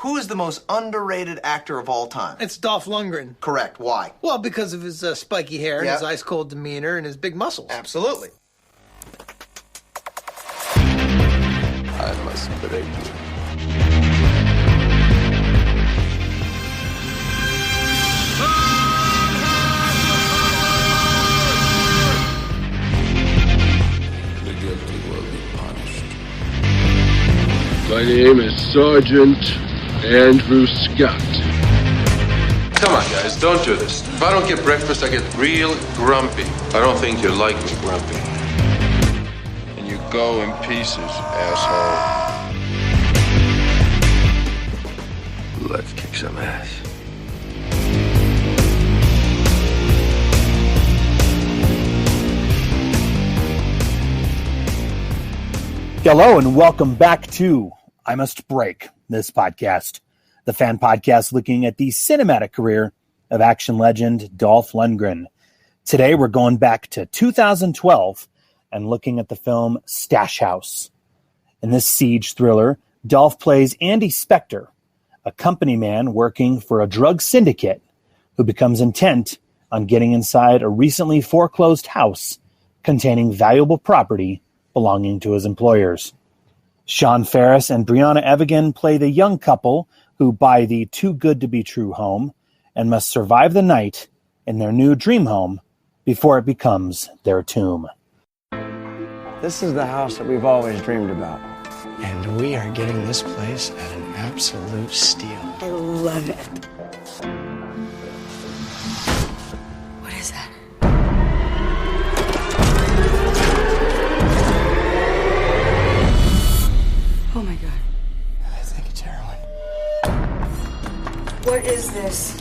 Who is the most underrated actor of all time? It's Dolph Lundgren. Correct. Why? Well, because of his spiky hair, and his ice-cold demeanor, and his big muscles. Absolutely. I must break you. The guilty will be punished. My name is Sergeant Andrew Scott. Come on, guys, don't do this. If I don't get breakfast, I get real grumpy. I don't think you like me grumpy. And you go in pieces, asshole. Let's kick some ass. Hello and welcome back to I Must Break This Podcast, the fan podcast looking at the cinematic career of action legend Dolph Lundgren. Today we're going back to 2012 and looking at the film Stash House. In this siege thriller, Dolph plays Andy Spector, a company man working for a drug syndicate who becomes intent on getting inside a recently foreclosed house containing valuable property belonging to his employers. Faris and Brianna Evigan play the young couple who buy the too-good-to-be-true home and must survive the night in their new dream home before it becomes their tomb. This is the house that we've always dreamed about. And we are getting this place at an absolute steal. I love it. What is that? Oh my God. I think it's heroin. What is this?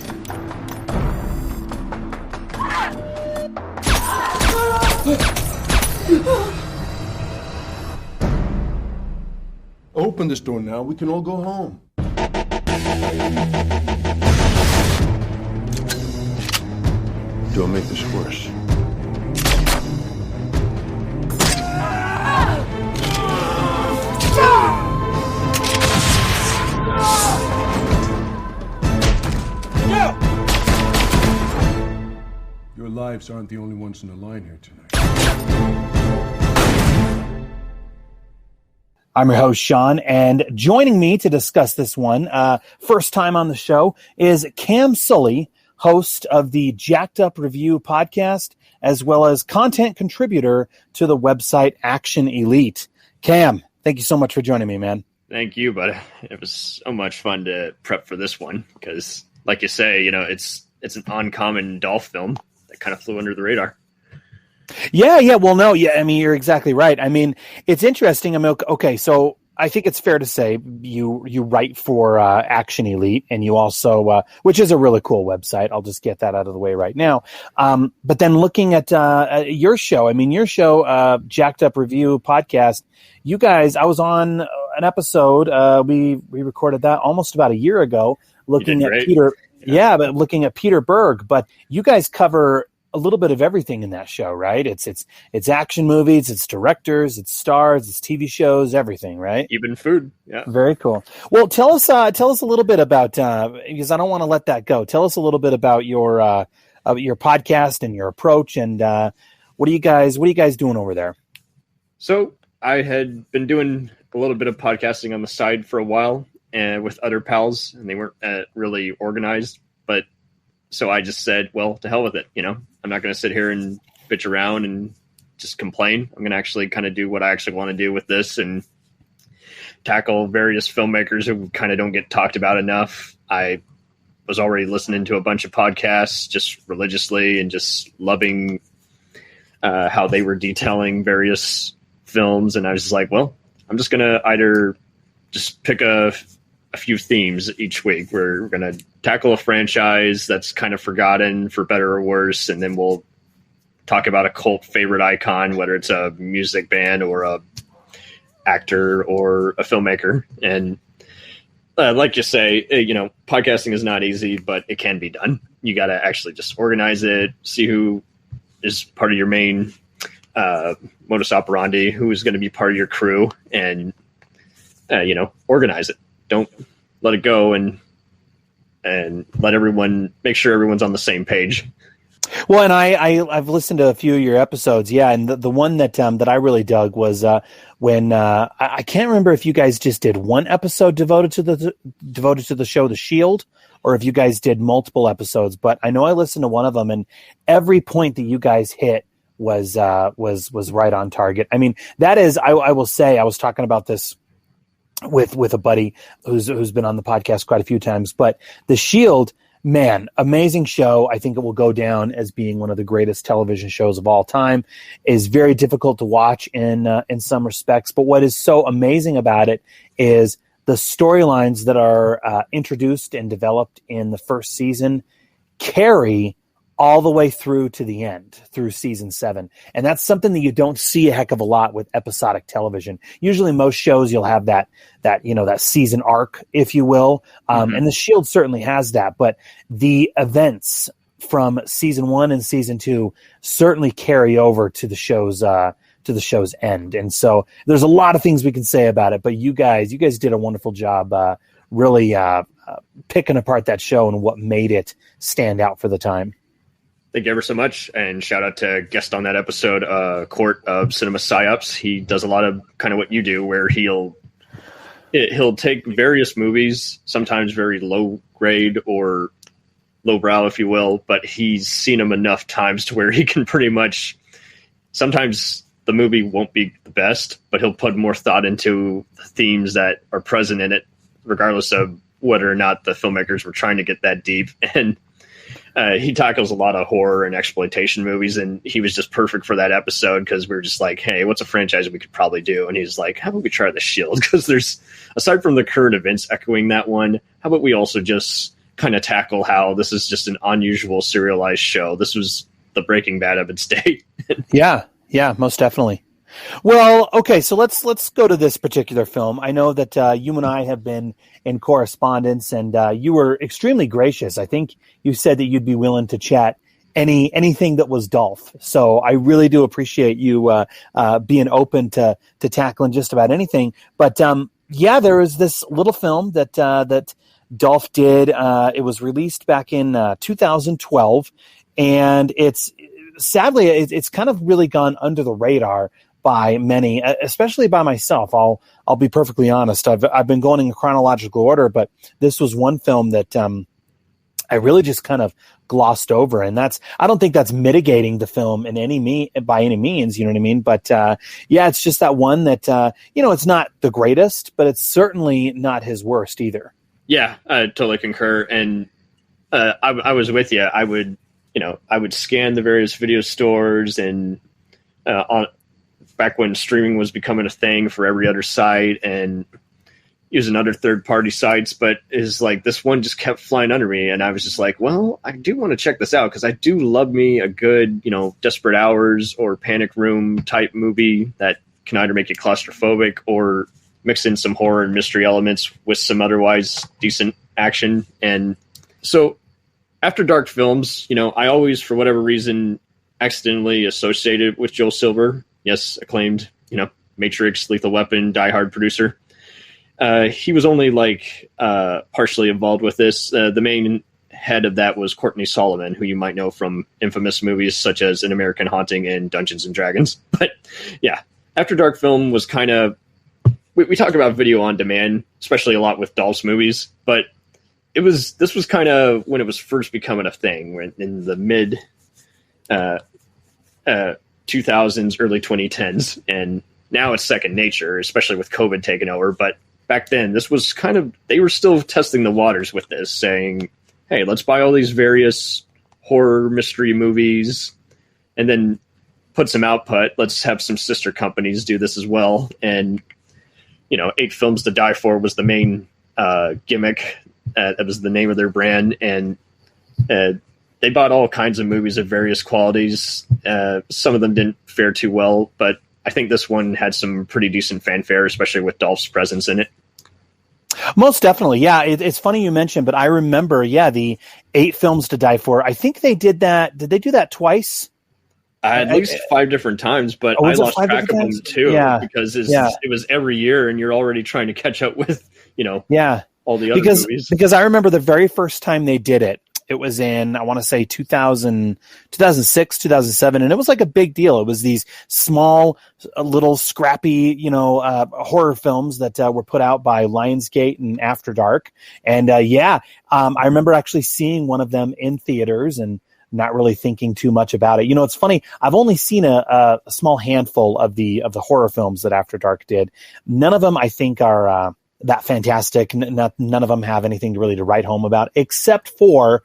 Open this door now. We can all go home. Don't make this worse. Your lives aren't the only ones in the line here tonight. I'm your host, Sean, and joining me to discuss this one, first time on the show, is Cam Sully, host of the Jacked Up Review podcast, as well as content contributor to the website Action Elite. Cam, thank you so much for joining me, man. Thank you, but it was so much fun to prep for this one because, like you say, it's an uncommon Dolph film that kind of flew under the radar. Yeah. Well, no. Yeah. I mean, you're exactly right. I mean, it's interesting. I mean, okay. So I think it's fair to say you write for Action Elite, and you also, which is a really cool website. I'll just get that out of the way right now. But then looking at your show, Jacked Up Review podcast, you guys, I was on an episode. We recorded that almost about a year ago, looking at great. Peter. Yeah, but looking at Peter Berg. But you guys cover a little bit of everything in that show, right? It's action movies, it's directors, it's stars, it's TV shows, everything, right? Even food. Yeah. Very cool. Well, tell us a little bit about because I don't want to let that go. Tell us a little bit about your podcast and your approach, and what are you guys doing over there? So I had been doing a little bit of podcasting on the side for a while, and with other pals, and they weren't really organized, but so I just said, well, to hell with it. I'm not going to sit here and bitch around and just complain. I'm going to actually kind of do what I actually want to do with this and tackle various filmmakers who kind of don't get talked about enough. I was already listening to a bunch of podcasts just religiously and just loving how they were detailing various films. And I was just like, well, I'm just going to either just pick a few themes each week. We're going to tackle a franchise that's kind of forgotten, for better or worse, and then we'll talk about a cult favorite icon, whether it's a music band or a actor or a filmmaker. And like you say, podcasting is not easy, but it can be done. You got to actually just organize it, see who is part of your main modus operandi, who is going to be part of your crew, and organize it. Don't let it go and let everyone make sure everyone's on the same page. Well, and I've listened to a few of your episodes, yeah, and the one that I really dug was when I can't remember if you guys just did one episode devoted to the show The Shield, or if you guys did multiple episodes. But I know I listened to one of them, and every point that you guys hit was right on target. I mean, that is, I will say, I was talking about this with a buddy who's been on the podcast quite a few times, but The Shield. Man, amazing show. I think it will go down as being one of the greatest television shows of all time. Is very difficult to watch in some respects, but what is so amazing about it is the storylines that are introduced and developed in the first season carry all the way through to the end, through season 7. And that's something that you don't see a heck of a lot with episodic television. Usually most shows you'll have that season arc, if you will. And The Shield certainly has that, but the events from season 1 and season 2 certainly carry over to the show's end. And so there's a lot of things we can say about it, but you guys did a wonderful job, really picking apart that show and what made it stand out for the time. Thank you ever so much, and shout out to guest on that episode, Court of Cinema Psyops. He does a lot of kind of what you do, where he'll take various movies, sometimes very low grade or lowbrow, if you will, but he's seen them enough times to where he can pretty much. Sometimes the movie won't be the best, but he'll put more thought into the themes that are present in it, regardless of whether or not the filmmakers were trying to get that deep. And he tackles a lot of horror and exploitation movies, and he was just perfect for that episode because we were just like, hey, what's a franchise we could probably do? And he's like, how about we try The Shield? Because there's, aside from the current events echoing that one, how about we also just kind of tackle how this is just an unusual serialized show? This was the Breaking Bad of its day. Yeah, most definitely. Well, okay, so let's go to this particular film. I know that you and I have been in correspondence, and you were extremely gracious. I think you said that you'd be willing to chat anything that was Dolph. So I really do appreciate you being open to tackling just about anything. But yeah, there was this little film that Dolph did. It was released back in 2012, and sadly it's kind of really gone under the radar by many, especially by myself. I'll be perfectly honest. I've been going in chronological order, but this was one film that I really just kind of glossed over, and I don't think that's mitigating the film by any means. You know what I mean? But yeah, it's just that one that it's not the greatest, but it's certainly not his worst either. Yeah, I totally concur, and I was with you. I would scan the various video stores and back when streaming was becoming a thing for every other site, and using other third-party sites, but is like this one just kept flying under me, and I was just like, well, I do want to check this out because I do love me a good, Desperate Hours or Panic Room type movie that can either make you claustrophobic or mix in some horror and mystery elements with some otherwise decent action. And so after dark films, I always, for whatever reason, accidentally associated with Joel Silver. Yes, acclaimed, Matrix, Lethal Weapon, Die Hard producer. He was only partially involved with this. The main head of that was Courtney Solomon, who you might know from infamous movies such as An American Haunting and Dungeons and Dragons. But yeah, After Dark film was kind of, we talk about video on demand, especially a lot with Dolph's movies, but this was kind of when it was first becoming a thing, in the mid 2000s, early 2010s, and now it's second nature, especially with COVID taking over. But back then, this was they were still testing the waters with this, saying, hey, let's buy all these various horror mystery movies and then put some output. Let's have some sister companies do this as well. And, 8 Films to Die For was the main gimmick. That was the name of their brand. And they bought all kinds of movies of various qualities. Some of them didn't fare too well, but I think this one had some pretty decent fanfare, especially with Dolph's presence in it. Most definitely. Yeah. It's funny you mentioned, but I remember, the 8 Films to Die For. I think they did that. Did they do that twice? At least 5 different times, but I lost track of them too, because it was every year and you're already trying to catch up with, all the other movies. Because I remember the very first time they did it. It was in, I want to say 2006, 2007, and it was like a big deal. It was these small, little scrappy, horror films that were put out by Lionsgate and After Dark. And I remember actually seeing one of them in theaters and not really thinking too much about it. It's funny. I've only seen a small handful of the horror films that After Dark did. None of them, I think, are that fantastic. None of them have anything really to write home about, except for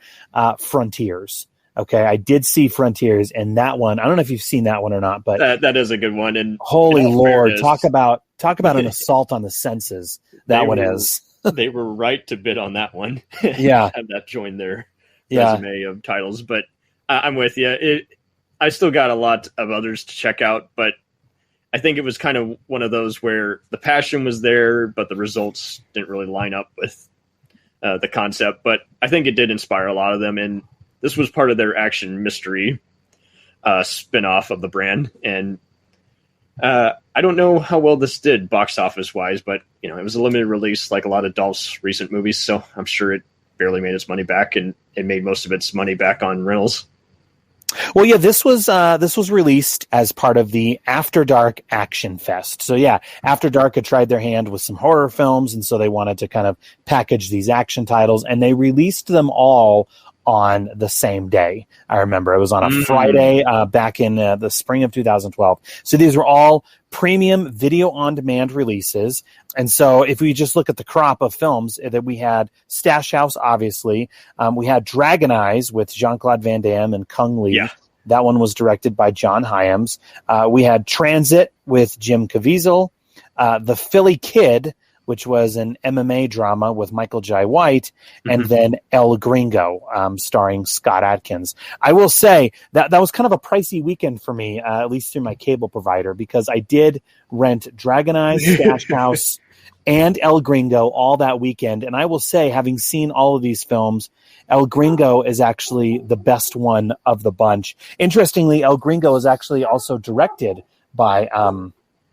Frontiers. Okay, I did see Frontiers, and that one, I don't know if you've seen that one or not, but that is a good one. And holy Lord, talk about an assault on the senses. That one is. They were right to bid on that one. Yeah, have that join their resume of titles. But I'm with you. I still got a lot of others to check out, but I think it was kind of one of those where the passion was there, but the results didn't really line up with the concept. But I think it did inspire a lot of them, and this was part of their action mystery spin-off of the brand. And I don't know how well this did box office-wise, but it was a limited release like a lot of Dolph's recent movies, so I'm sure it barely made its money back, and it made most of its money back on rentals. Well, yeah, this was released as part of the After Dark Action Fest. So yeah, After Dark had tried their hand with some horror films, and so they wanted to kind of package these action titles, and they released them all on the same day. I remember it was on a Friday back in the spring of 2012. So these were all premium video on demand releases. And so if we just look at the crop of films that we had, Stash House, obviously, we had Dragon Eyes with Jean-Claude Van Damme and Kung Lee. Yeah. That one was directed by John Hyams. We had Transit with Jim Caviezel, The Philly Kid, which was an MMA drama with Michael Jai White, and then El Gringo, starring Scott Adkins. I will say that was kind of a pricey weekend for me, at least through my cable provider, because I did rent Dragon Eyes, Stash House, and El Gringo all that weekend. And I will say, having seen all of these films, El Gringo is actually the best one of the bunch. Interestingly, El Gringo is actually also directed by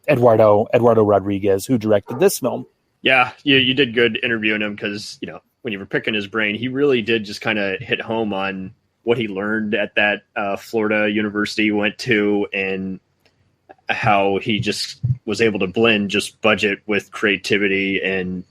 Eduardo Rodriguez, who directed this film. Yeah, you did good interviewing him because, when you were picking his brain, he really did just kind of hit home on what he learned at that Florida university he went to, and how he just was able to blend just budget with creativity. And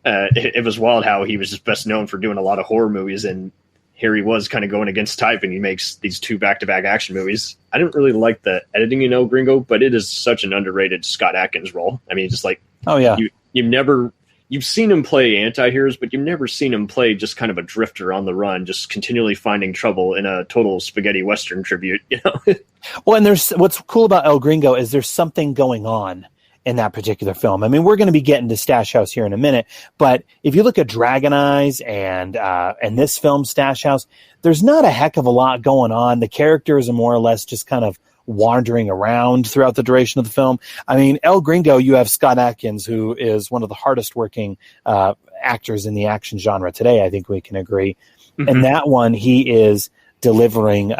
it was wild how he was just best known for doing a lot of horror movies, and here he was kind of going against type, and he makes these 2 back-to-back action movies. I didn't really like the editing, Gringo, but it is such an underrated Scott Adkins role. I mean, just like, oh yeah. You've seen him play anti-heroes, but you've never seen him play just kind of a drifter on the run, just continually finding trouble in a total spaghetti Western tribute, Well, and what's cool about El Gringo is there's something going on in that particular film. I mean, we're going to be getting to Stash House here in a minute, but if you look at Dragon Eyes and this film, Stash House, there's not a heck of a lot going on. The characters are more or less just kind of wandering around throughout the duration of the film. I mean, El Gringo, you have Scott Adkins, who is one of the hardest working actors in the action genre today. I think we can agree. And that one, he is delivering,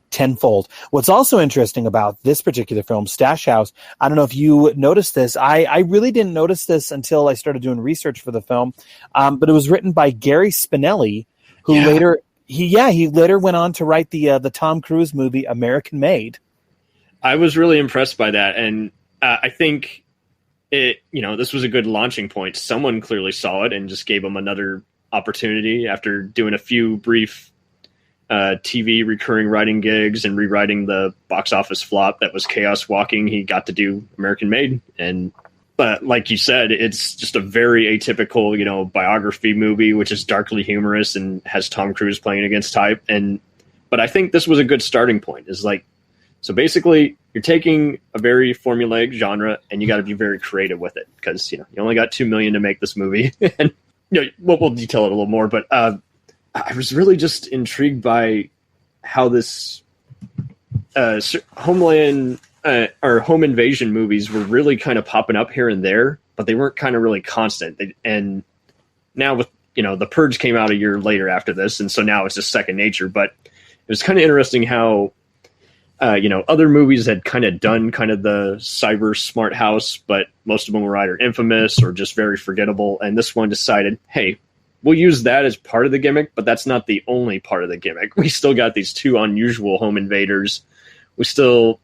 tenfold. What's also interesting about this particular film, Stash House, I don't know if you noticed this. I really didn't notice this until I started doing research for the film. But it was written by Gary Spinelli, who later went on to write the Tom Cruise movie American Made. I was really impressed by that, and I think this was a good launching point. Someone clearly saw it and just gave him another opportunity after doing a few brief TV recurring writing gigs and rewriting the box office flop that was Chaos Walking. He got to do American Made, but like you said, it's just a very atypical, biography movie, which is darkly humorous and has Tom Cruise playing against type. But I think this was a good starting point. So basically you're taking a very formulaic genre and you got to be very creative with it because, you only got $2 million to make this movie. And we'll detail it a little more, but I was really just intrigued by how this Homeland or home invasion movies were really kind of popping up here and there, but they weren't kind of really constant. And now with, The Purge came out a year later after this, and so now it's just second nature. But it was kind of interesting how other movies had kind of done kind of the cyber smart house, but most of them were either infamous or just very forgettable. And this one decided, hey, we'll use that as part of the gimmick, but that's not the only part of the gimmick. We still got these two unusual home invaders. We still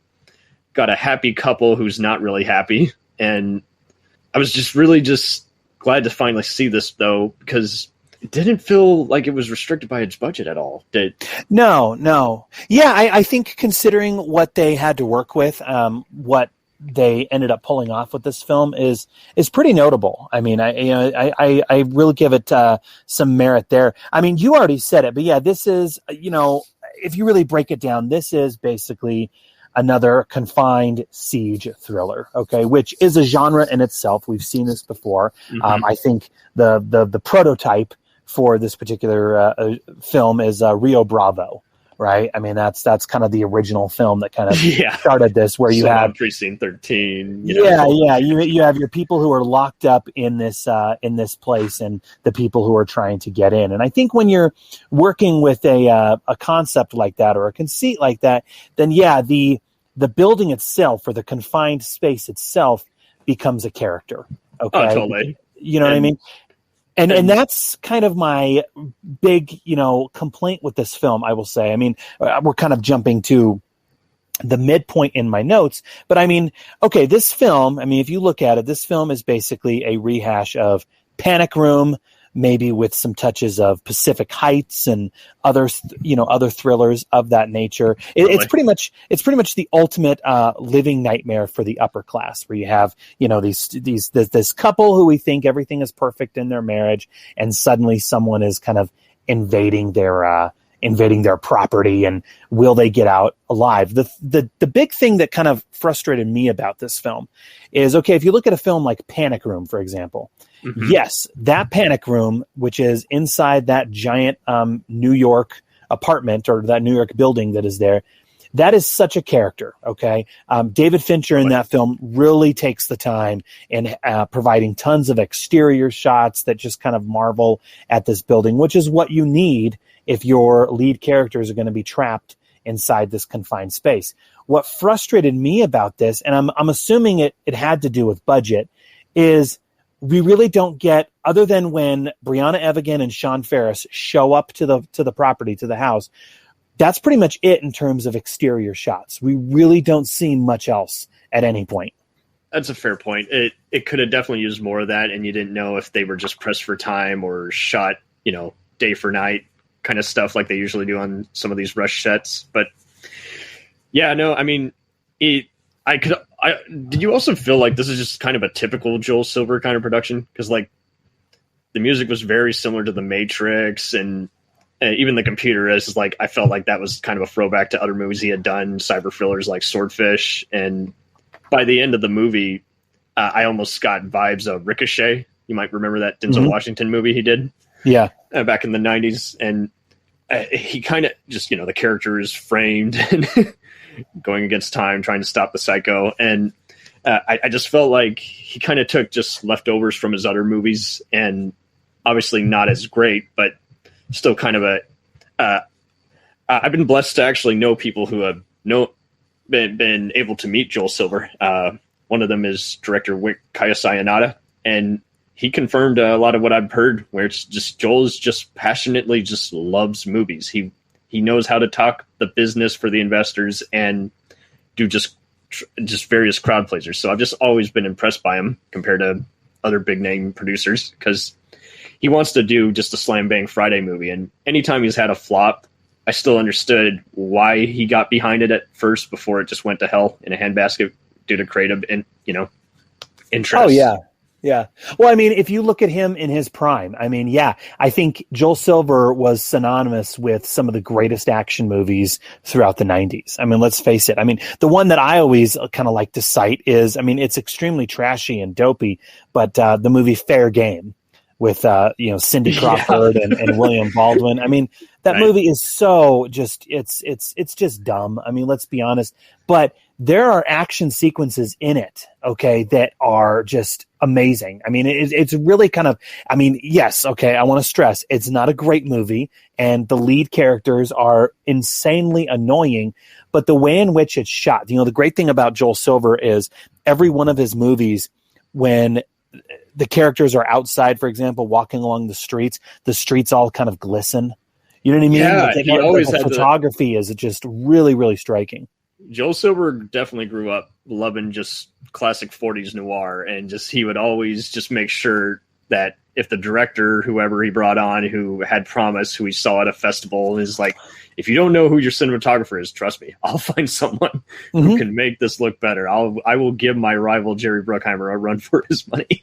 got a happy couple who's not really happy. And I was just really just glad to finally see this, though, because it didn't feel like it was restricted by its budget at all. No. Yeah, I think considering what they had to work with, what they ended up pulling off with this film is pretty notable. I mean, I really give it some merit there. I mean, you already said it, but yeah, this is, if you really break it down, this is basically another confined siege thriller, okay, which is a genre in itself. We've seen this before. Mm-hmm. I think the prototype for this particular film is Rio Bravo, right? I mean, that's kind of the original film that kind of started this, where you have Precinct 13. You have your people who are locked up in this place, and the people who are trying to get in. And I think when you're working with a concept like that or a conceit like that, then the building itself or the confined space itself becomes a character. Okay, oh, totally. You know what I mean? And that's kind of my big, complaint with this film, I will say. I mean, we're kind of jumping to the midpoint in my notes, but I mean, okay, this film, I mean, if you look at it, this film is basically a rehash of Panic Room, maybe with some touches of Pacific Heights and other thrillers of that nature. It's pretty much the ultimate living nightmare for the upper class, where you have, this couple who we think everything is perfect in their marriage, and suddenly someone is kind of invading their property, and will they get out alive? The big thing that kind of frustrated me about this film is, okay, if you look at a film like Panic Room, for example, mm-hmm. Yes, that Panic Room, which is inside that giant New York apartment, or that New York building that is there, that is such a character, okay? David Fincher in that film really takes the time in providing tons of exterior shots that just kind of marvel at this building, which is what you need if your lead characters are going to be trapped inside this confined space. What frustrated me about this, and I'm assuming it had to do with budget, is we really don't get, other than when Brianna Evigan and Sean Faris show up to the property, to the house, that's pretty much it in terms of exterior shots. We really don't see much else at any point. That's a fair point. It could have definitely used more of that, and you didn't know if they were just pressed for time or shot, day for night kind of stuff like they usually do on some of these rush sets. But yeah, no, I mean, did you also feel like this is just kind of a typical Joel Silver kind of production? Because like the music was very similar to The Matrix, and even the computer is like, I felt like that was kind of a throwback to other movies he had done, cyber thrillers like Swordfish. And by the end of the movie, I almost got vibes of Ricochet. You might remember that Denzel mm-hmm. Washington movie he did. Yeah. Back in the 90s. And he kind of just, the character is framed and going against time, trying to stop the psycho. And I just felt like he kind of took just leftovers from his other movies, and obviously not as great, but still kind of I've been blessed to actually know people who have been able to meet Joel Silver. One of them is director Wick Kayasayanada, and he confirmed a lot of what I've heard, where it's just Joel's just passionately just loves movies. He knows how to talk the business for the investors and do just various crowd pleasers. So I've just always been impressed by him compared to other big name producers, because he wants to do just a slam bang Friday movie. And anytime he's had a flop, I still understood why he got behind it at first before it just went to hell in a handbasket due to creative interest. Oh yeah. Yeah. Well, I mean, if you look at him in his prime, I mean, yeah, I think Joel Silver was synonymous with some of the greatest action movies throughout the 90s. I mean, let's face it. I mean, the one that I always kind of like to cite is, I mean, it's extremely trashy and dopey, but the movie Fair Game with, Cindy Crawford and William Baldwin. I mean, that movie is so just, it's just dumb. I mean, let's be honest. But there are action sequences in it, okay, that are just amazing. I mean, it's really kind of, I mean, yes, okay, I want to stress, it's not a great movie, and the lead characters are insanely annoying, but the way in which it's shot, the great thing about Joel Silver is every one of his movies, when the characters are outside, for example, walking along the streets all kind of glisten. You know what I mean? Yeah, he always had photography is just really, really striking. Joel Silver definitely grew up loving just classic 40s noir, and he would always just make sure that if the director, whoever he brought on, who had promise, who he saw at a festival, is like, if you don't know who your cinematographer is, trust me, I'll find someone who can make this look better. I will give my rival Jerry Bruckheimer a run for his money.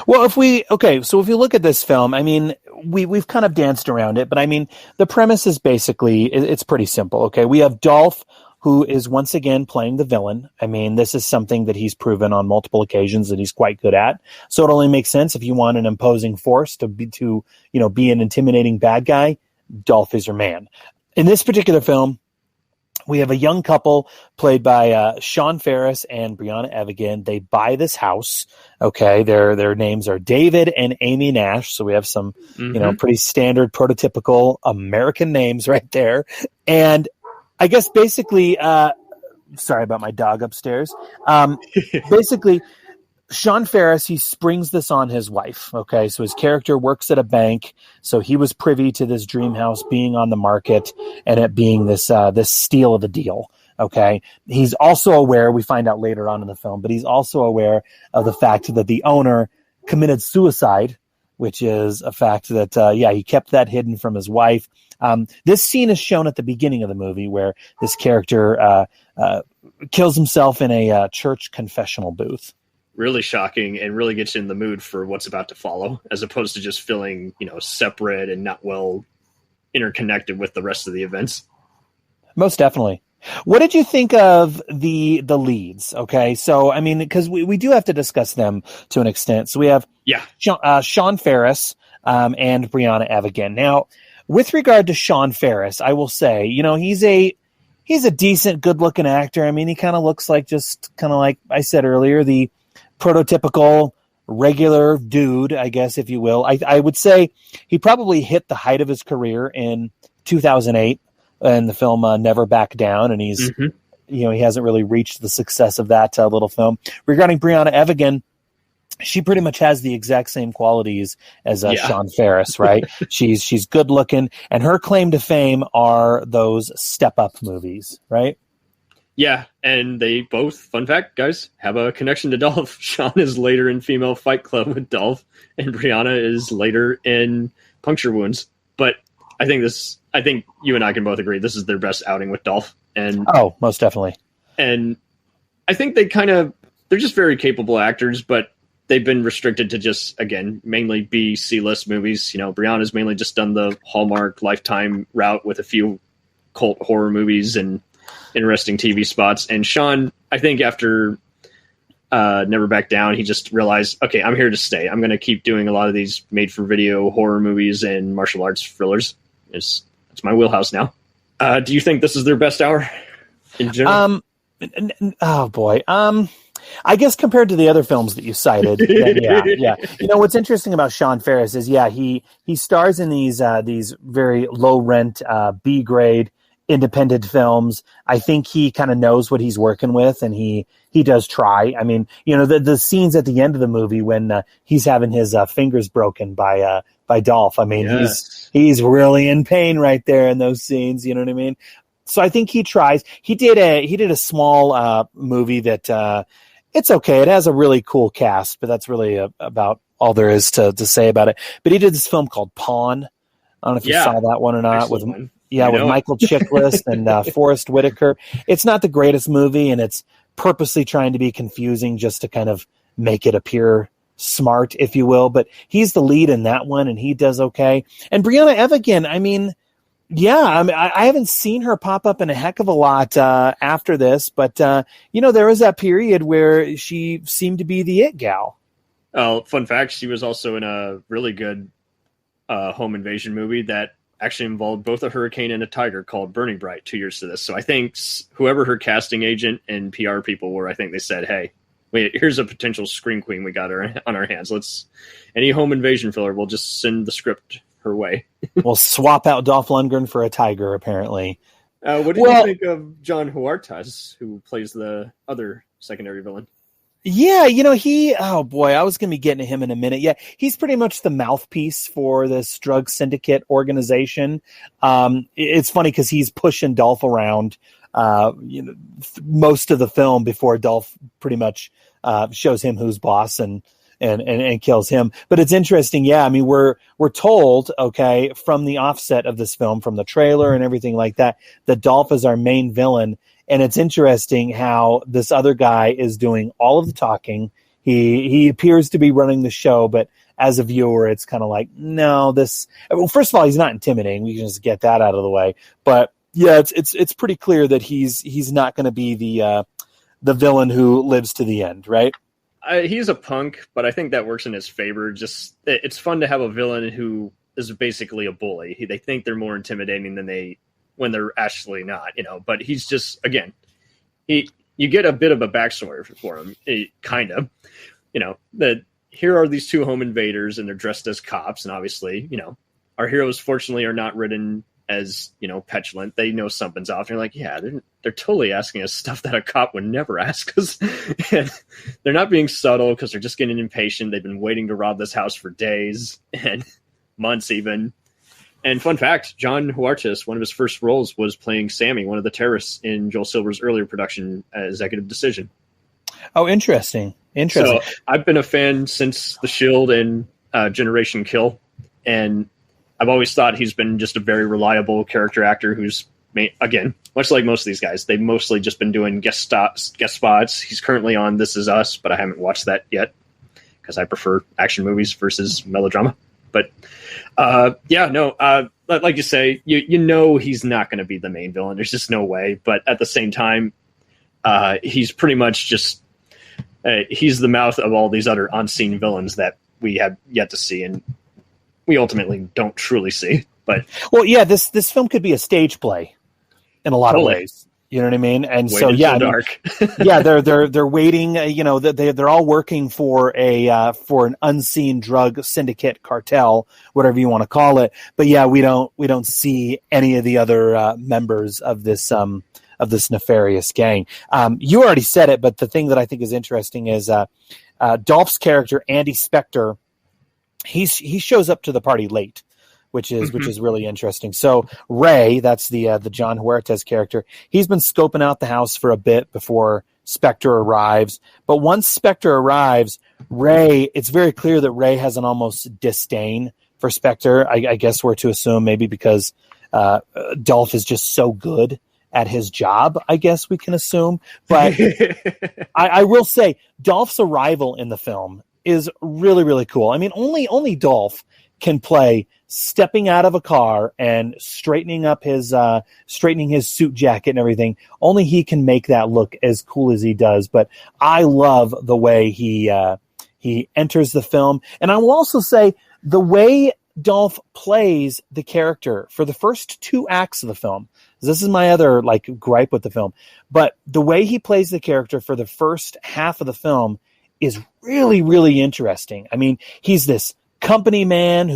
Well, if you look at this film, I mean, we've kind of danced around it, but I mean, the premise is basically, it's pretty simple. Okay. We have Dolph, who is once again playing the villain. I mean, this is something that he's proven on multiple occasions that he's quite good at. So it only makes sense if you want an imposing force to be an intimidating bad guy, Dolph is your man. In this particular film, we have a young couple played by Sean Faris and Brianna Evigan. They buy this house. Okay, their names are David and Amy Nash. So we have some, pretty standard, prototypical American names right there. And I guess basically, sorry about my dog upstairs. Basically, Sean Faris, he springs this on his wife. Okay, so his character works at a bank, so he was privy to this dream house being on the market and it being this steal of the deal. Okay, he's also aware, we find out later on in the film, but he's also aware of the fact that the owner committed suicide, which is a fact that he kept that hidden from his wife. This scene is shown at the beginning of the movie where this character kills himself in a church confessional booth. Really shocking, and really gets you in the mood for what's about to follow, as opposed to just feeling, separate and not well interconnected with the rest of the events. Most definitely. What did you think of the leads? Okay, so I mean, because we do have to discuss them to an extent. So we have Sean Faris and Brianna Evigan. Now, with regard to Sean Faris, I will say, he's a decent, good-looking actor. I mean, he kind of looks like like I said earlier, the prototypical regular dude, I guess, if you will. I would say he probably hit the height of his career in 2008 in the film Never Back Down, and he's he hasn't really reached the success of that little film. Regarding Brianna Evigan, she pretty much has the exact same qualities as Sean Faris, right? she's good looking, and her claim to fame are those Step Up movies, right? Yeah, and they both, fun fact, guys, have a connection to Dolph. Sean is later in Female Fight Club with Dolph, and Brianna is later in Puncture Wounds. But I think you and I can both agree this is their best outing with Dolph. And most definitely. And I think they're just very capable actors, but they've been restricted to just, again, mainly B, C-list movies. Brianna's mainly just done the Hallmark Lifetime route with a few cult horror movies and interesting TV spots. And Sean, I think after Never Back Down, he just realized, okay, I'm here to stay. I'm going to keep doing a lot of these made-for-video horror movies and martial arts thrillers. It's my wheelhouse now. Do you think this is their best hour in general? Oh boy. I guess compared to the other films that you cited, yeah. What's interesting about Sean Faris is, he stars in these very low rent B grade independent films. I think he kind of knows what he's working with, and he does try. I mean, the scenes at the end of the movie when he's having his fingers broken by Dolph. I mean, he's really in pain right there in those scenes. You know what I mean? So I think he tries. He did a small movie that it's okay. It has a really cool cast, but that's really about all there is to say about it. But he did this film called Pawn. I don't know if you saw that one or not. With Michael Chiklis and Forrest Whitaker. It's not the greatest movie, and it's purposely trying to be confusing just to kind of make it appear smart, if you will. But he's the lead in that one, and he does okay. And Brianna Evigan, I mean, I haven't seen her pop up in a heck of a lot after this, but there was that period where she seemed to be the it gal. Fun fact, she was also in a really good home invasion movie that actually involved both a hurricane and a tiger called Burning Bright 2 years to this. So I think whoever her casting agent and PR people were, I think they said, hey, wait, here's a potential Scream Queen we got her on our hands. Any home invasion filler, we'll just send the script her way. We'll swap out Dolph Lundgren for a tiger, apparently. What did you think of John Huertas, who plays the other secondary villain? Yeah, oh boy, I was going to be getting to him in a minute. Yeah, he's pretty much the mouthpiece for this drug syndicate organization. It's funny because he's pushing Dolph around, most of the film before Dolph pretty much shows him who's boss and kills him. But it's interesting. Yeah, I mean, we're told, okay, from the offset of this film, from the trailer and everything like that Dolph is our main villain. And it's interesting how this other guy is doing all of the talking. He appears to be running the show, but as a viewer, it's kind of like, no, well, first of all, he's not intimidating. We can just get that out of the way. But yeah, it's pretty clear that he's not going to be the villain who lives to the end, right? He's a punk, but I think that works in his favor. Just it's fun to have a villain who is basically a bully. They think they're more intimidating than when they're actually not, but he's just, again, you get a bit of a backstory for him, kind of, that here are these two home invaders and they're dressed as cops. And obviously, our heroes fortunately are not written as, petulant. They know something's off. And you're like, yeah, they're totally asking us stuff that a cop would never ask us. And they're not being subtle because they're just getting impatient. They've been waiting to rob this house for days and months even. And fun fact, John Huertas, one of his first roles was playing Sammy, one of the terrorists in Joel Silver's earlier production, Executive Decision. Oh, interesting. So I've been a fan since The Shield and Generation Kill. And I've always thought he's been just a very reliable character actor who's, again, much like most of these guys, they've mostly just been doing guest spots. He's currently on This Is Us, but I haven't watched that yet because I prefer action movies versus melodrama. But like you say, he's not going to be the main villain. There's just no way. But at the same time, he's pretty much just he's the mouth of all these other unseen villains that we have yet to see, and we ultimately don't truly see. But well, yeah, this film could be a stage play in a lot of ways. You know what I mean? And so, yeah, dark. Yeah, they're waiting. They're all working for an unseen drug syndicate cartel, whatever you want to call it. But yeah, we don't see any of the other members of this nefarious gang. You already said it, but the thing that I think is interesting is Dolph's character Andy Spector. He shows up to the party late, which is really interesting. So Ray, that's the John Huertas character, he's been scoping out the house for a bit before Spector arrives. But once Spector arrives, it's very clear that Ray has an almost disdain for Spector. I guess we're to assume maybe because Dolph is just so good at his job, I guess we can assume. But I will say Dolph's arrival in the film is really, really cool. I mean, only Dolph can play stepping out of a car and straightening his suit jacket and everything. Only he can make that look as cool as he does. But I love the way he enters the film. And I will also say the way Dolph plays the character for the first 2 acts of the film. This is my other gripe with the film. But the way he plays the character for the first half of the film is really, really interesting. I mean, he's this company man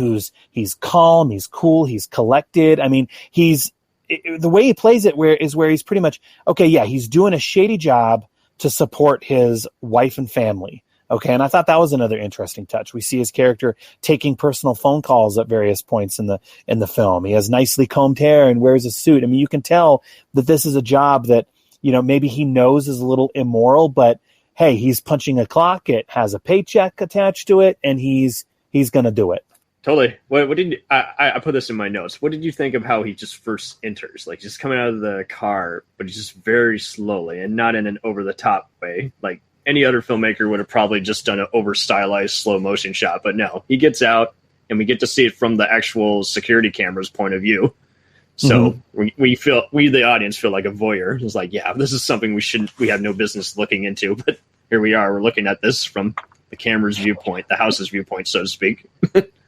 he's calm, he's cool, he's collected. I mean, the way he plays it where he's pretty much, okay, yeah, he's doing a shady job to support his wife and family. Okay, and I thought that was another interesting touch. We see his character taking personal phone calls at various points in the film. He has nicely combed hair and wears a suit. I mean, you can tell that this is a job that, maybe he knows is a little immoral, but hey, he's punching a clock. It has a paycheck attached to it, and he's going to do it. Totally. What did I put this in my notes? What did you think of how he just first enters? Just coming out of the car, but he's just very slowly and not in an over the top way. Like any other filmmaker would have probably just done an over stylized slow motion shot, but no, he gets out and we get to see it from the actual security camera's point of view. So we the audience feel like a voyeur. It's like, yeah, this is something we have no business looking into, but here we are. We're looking at this from the camera's viewpoint, the house's viewpoint, so to speak.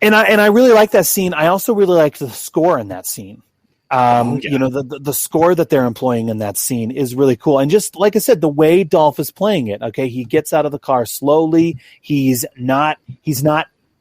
And I really like that scene. I also really liked the score in that scene. You know, the score that they're employing in that scene is really cool. And just like I said, the way Dolph is playing it, okay, he gets out of the car slowly. He's not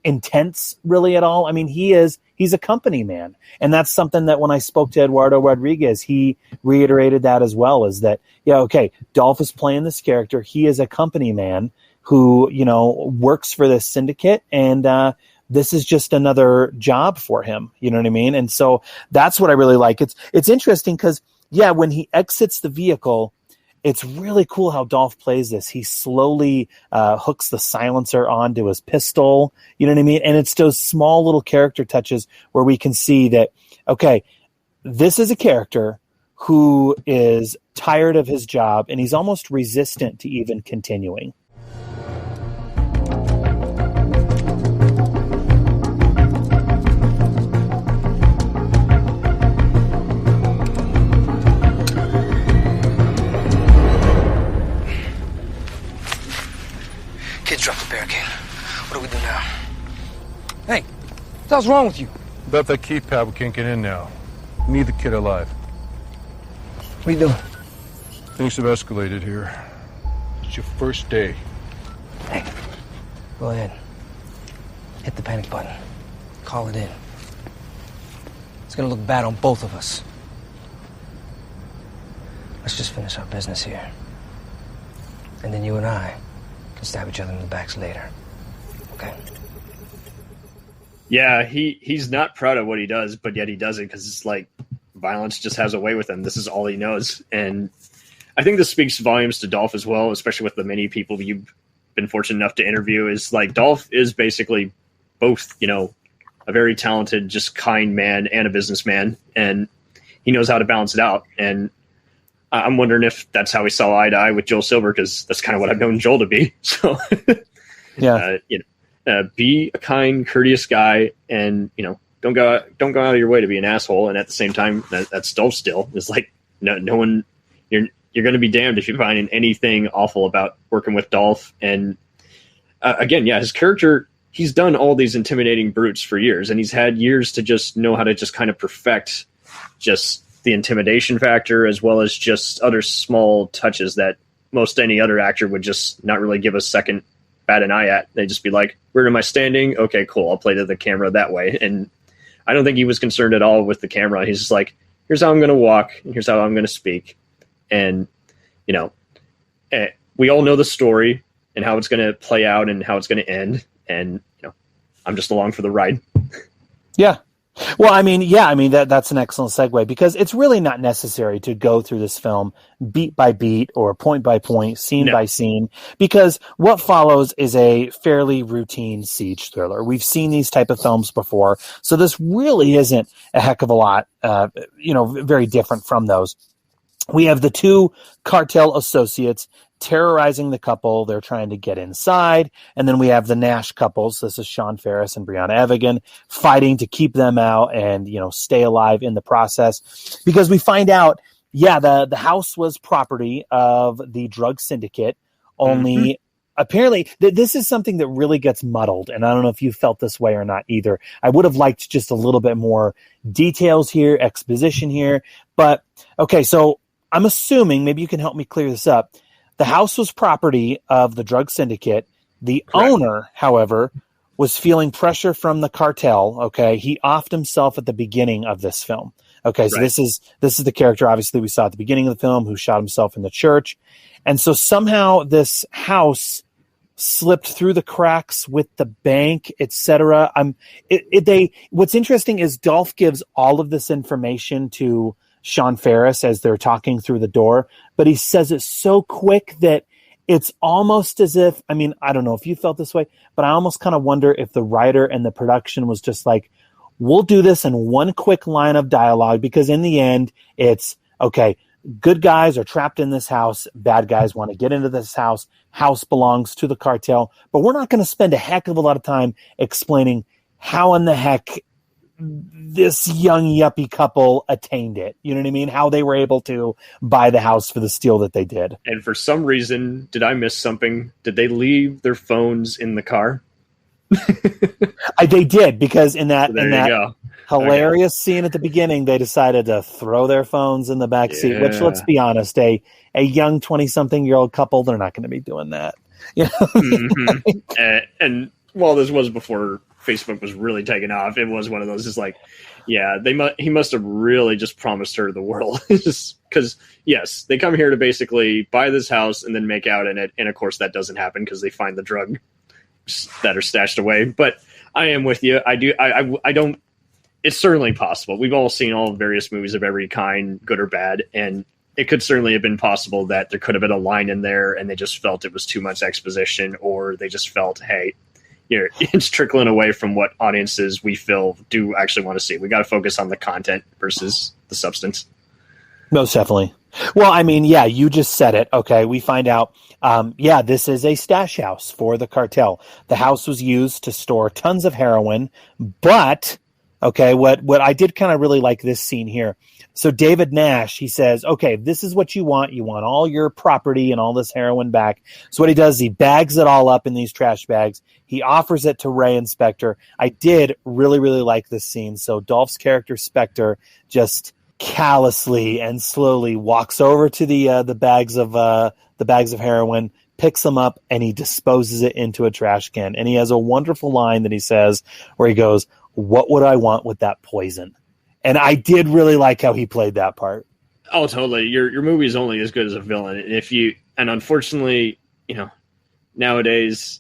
intense really at all. I mean, he's a company man. And that's something that when I spoke to Eduardo Rodriguez, he reiterated that as well, is that, yeah, okay, Dolph is playing this character. He is a company man who, you know, works for this syndicate, and this is just another job for him. You know what I mean? And so that's what I really like. It's interesting because, yeah, when he exits the vehicle, it's really cool how Dolph plays this. He slowly hooks the silencer onto his pistol. You know what I mean? And it's those small little character touches where we can see that, okay, this is a character who is tired of his job, and he's almost resistant to even continuing. Kids dropped the barricade. What do we do now? Hey, what the hell's wrong with you? About that keypad, we can't get in now. We need the kid alive. What are you doing? Things have escalated here. It's your first day. Hey, go ahead. Hit the panic button. Call it in. It's gonna look bad on both of us. Let's just finish our business here. And then you and I can stab each other in the backs later. Okay? Yeah, he's not proud of what he does, but yet he does it because it's like violence just has a way with him. This is all he knows. And I think this speaks volumes to Dolph as well, especially with the many people you've been fortunate enough to interview, is like Dolph is basically both, you know, a very talented, just kind man and a businessman. And he knows how to balance it out. And I'm wondering if that's how he saw eye to eye with Joel Silver, because that's kind of what I've known Joel to be. So, yeah, be a kind, courteous guy, and you know, don't go out of your way to be an asshole. And at the same time, that's Dolph still. It's like no one. You're going to be damned if you find anything awful about working with Dolph. And again, yeah, his character. He's done all these intimidating brutes for years, and he's had years to just know how to just kind of perfect just the intimidation factor, as well as just other small touches that most any other actor would just not really give a second bat an eye at. They'd just be like, where am I standing? Okay, cool. I'll play to the camera that way. And I don't think he was concerned at all with the camera. He's just like, here's how I'm going to walk, and here's how I'm going to speak. And, you know, we all know the story and how it's going to play out and how it's going to end. And, you know, I'm just along for the ride. Yeah. Well, I mean, that's an excellent segue, because it's really not necessary to go through this film beat by beat or point by point, scene by scene, because what follows is a fairly routine siege thriller. We've seen these type of films before, so this really isn't a heck of a lot, very different from those. We have the two cartel associates terrorizing the couple. They're trying to get inside. And then we have the Nash couples. This is Sean Faris and Brianna Evigan, fighting to keep them out and, you know, stay alive in the process. Because we find out, the house was property of the drug syndicate. Only apparently this is something that really gets muddled. And I don't know if you felt this way or not either. I would have liked just a little bit more details here, exposition here. But okay, so I'm assuming, maybe you can help me clear this up. The house was property of the drug syndicate. The owner, however, was feeling pressure from the cartel. Okay, he offed himself at the beginning of this film. Okay, so this is the character, obviously, we saw at the beginning of the film, who shot himself in the church. And so somehow this house slipped through the cracks with the bank, etc. What's interesting is Dolph gives all of this information to Sean Faris as they're talking through the door, but he says it so quick that it's almost as if, I mean, I don't know if you felt this way, but I almost kind of wonder if the writer and the production was just like, we'll do this in one quick line of dialogue, because in the end, it's, okay, good guys are trapped in this house, bad guys want to get into this house belongs to the cartel, but we're not going to spend a heck of a lot of time explaining how in the heck this young yuppie couple attained it. You know what I mean? How they were able to buy the house for the steal that they did. And for some reason, did I miss something? Did they leave their phones in the car? They did, because in that go. hilarious scene at the beginning, they decided to throw their phones in the back seat, which, let's be honest, a young 20-something-year-old couple, they're not going to be doing that. You know? And while this was before Facebook was really taken off, it was one of those, just like, yeah, he must have really just promised her the world. Because, yes, they come here to basically buy this house and then make out in it. And, of course, that doesn't happen because they find the drug that are stashed away. But I am with you. I don't. It's certainly possible. We've all seen all various movies of every kind, good or bad, and it could certainly have been possible that there could have been a line in there and they just felt it was too much exposition, or they just felt, hey, it's trickling away from what audiences we feel do actually want to see. We got to focus on the content versus the substance. Most definitely. Well, I mean, yeah, you just said it. Okay, we find out, this is a stash house for the cartel. The house was used to store tons of heroin, but, okay, what I did kind of really like this scene here. So David Nash, he says, okay, this is what you want. You want all your property and all this heroin back. So what he does, he bags it all up in these trash bags. He offers it to Ray and Spector. I did really, really like this scene. So Dolph's character, Spector, just callously and slowly walks over to the bags of heroin, picks them up, and he disposes it into a trash can. And he has a wonderful line that he says where he goes, "What would I want with that poison?" And I did really like how he played that part. Oh, totally. Your movie is only as good as a villain. And unfortunately, nowadays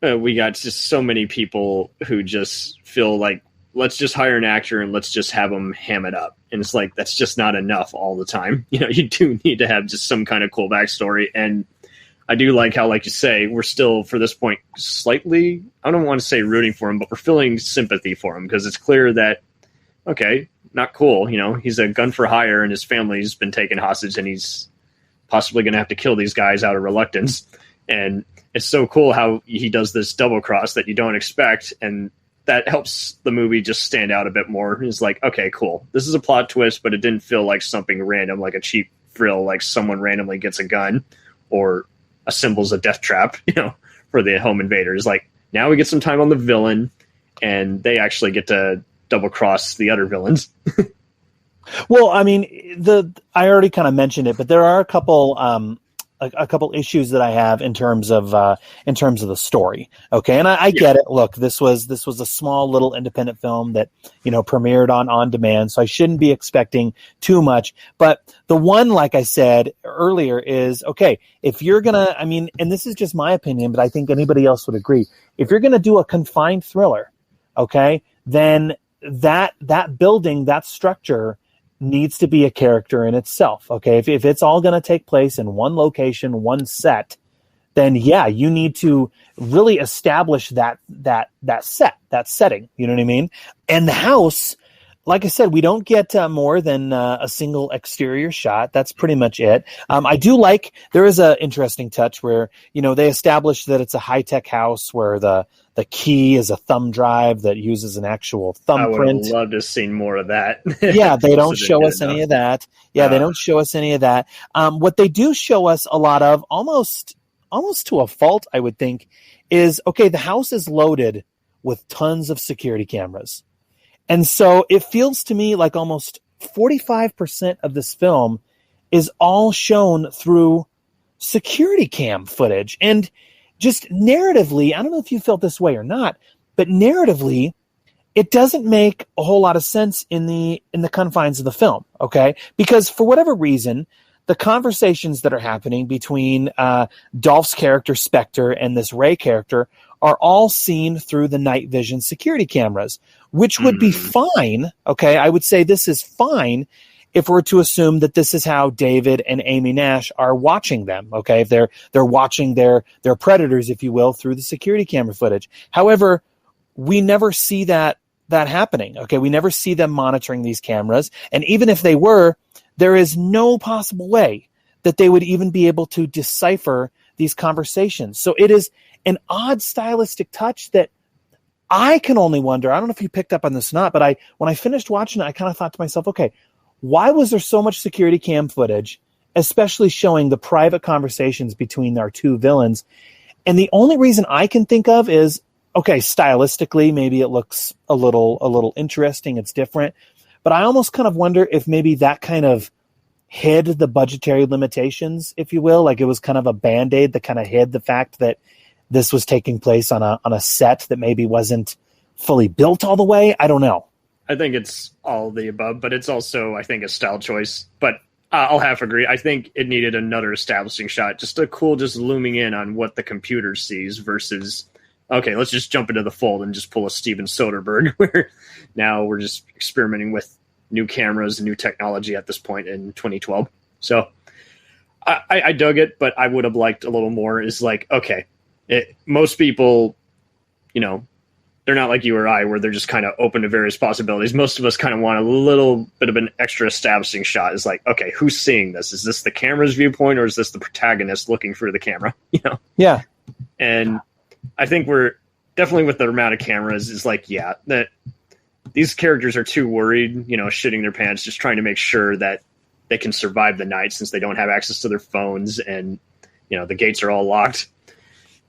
we got just so many people who just feel like, let's just hire an actor and let's just have them ham it up. And it's like, that's just not enough all the time. You do need to have just some kind of cool backstory. And I do like how, like you say, we're still, for this point, slightly, I don't want to say rooting for him, but we're feeling sympathy for him, because it's clear that, okay, not cool. He's a gun for hire and his family's been taken hostage and he's possibly going to have to kill these guys out of reluctance. And it's so cool how he does this double cross that you don't expect. And that helps the movie just stand out a bit more. It's like, okay, cool. This is a plot twist, but it didn't feel like something random, like a cheap thrill, like someone randomly gets a gun or assembles a death trap, for the home invaders. Like, now we get some time on the villain and they actually get to double cross the other villains. Well, I mean, I already kind of mentioned it, but there are a couple issues that I have in terms of the story. Okay. And I get it. Look, this was a small little independent film that, premiered on demand. So I shouldn't be expecting too much, but the one, like I said earlier, is, okay, if you're going to, and this is just my opinion, but I think anybody else would agree. If you're going to do a confined thriller, okay, then that building, that structure needs to be a character in itself. Okay. If it's all going to take place in one location, one set, then yeah, you need to really establish that setting. You know what I mean? And the house, like I said, we don't get more than a single exterior shot. That's pretty much it. I do like, there is an interesting touch where, they establish that it's a high-tech house where the key is a thumb drive that uses an actual thumbprint. I would love to have seen more of that. Yeah, they don't show us any of that. Yeah, they don't show us any of that. What they do show us a lot of, almost to a fault, I would think, is, okay, the house is loaded with tons of security cameras. And so it feels to me like almost 45% of this film is all shown through security cam footage. And just narratively, I don't know if you felt this way or not, but narratively, it doesn't make a whole lot of sense in the confines of the film, okay? Because for whatever reason, the conversations that are happening between Dolph's character, Spector, and this Ray character are all seen through the night vision security cameras, which would be fine, okay? I would say this is fine if we're to assume that this is how David and Amy Nash are watching them, okay? If they're watching their predators, if you will, through the security camera footage. However, we never see that happening, okay? We never see them monitoring these cameras. And even if they were, there is no possible way that they would even be able to decipher these conversations. So it is an odd stylistic touch that I can only wonder, I don't know if you picked up on this or not, but when I finished watching it, I kind of thought to myself, okay, why was there so much security cam footage, especially showing the private conversations between our two villains? And the only reason I can think of is, okay, stylistically, maybe it looks a little interesting, it's different, but I almost kind of wonder if maybe that kind of hid the budgetary limitations, if you will, like it was kind of a Band-Aid that kind of hid the fact that this was taking place on a set that maybe wasn't fully built all the way. I don't know. I think it's all the above, but it's also, I think, a style choice. But I'll half agree. I think it needed another establishing shot, just a cool, just looming in on what the computer sees versus, okay, let's just jump into the fold and just pull a Steven Soderbergh, where now we're just experimenting with new cameras and new technology at this point in 2012. So I dug it, but I would have liked a little more. Is like, okay, most people, they're not like you or I, where they're just kind of open to various possibilities. Most of us kind of want a little bit of an extra establishing shot. It's like, okay, who's seeing this? Is this the camera's viewpoint, or is this the protagonist looking through the camera? Yeah. And I think we're definitely, with the amount of cameras, is like, yeah, that these characters are too worried, shitting their pants, just trying to make sure that they can survive the night since they don't have access to their phones and, the gates are all locked.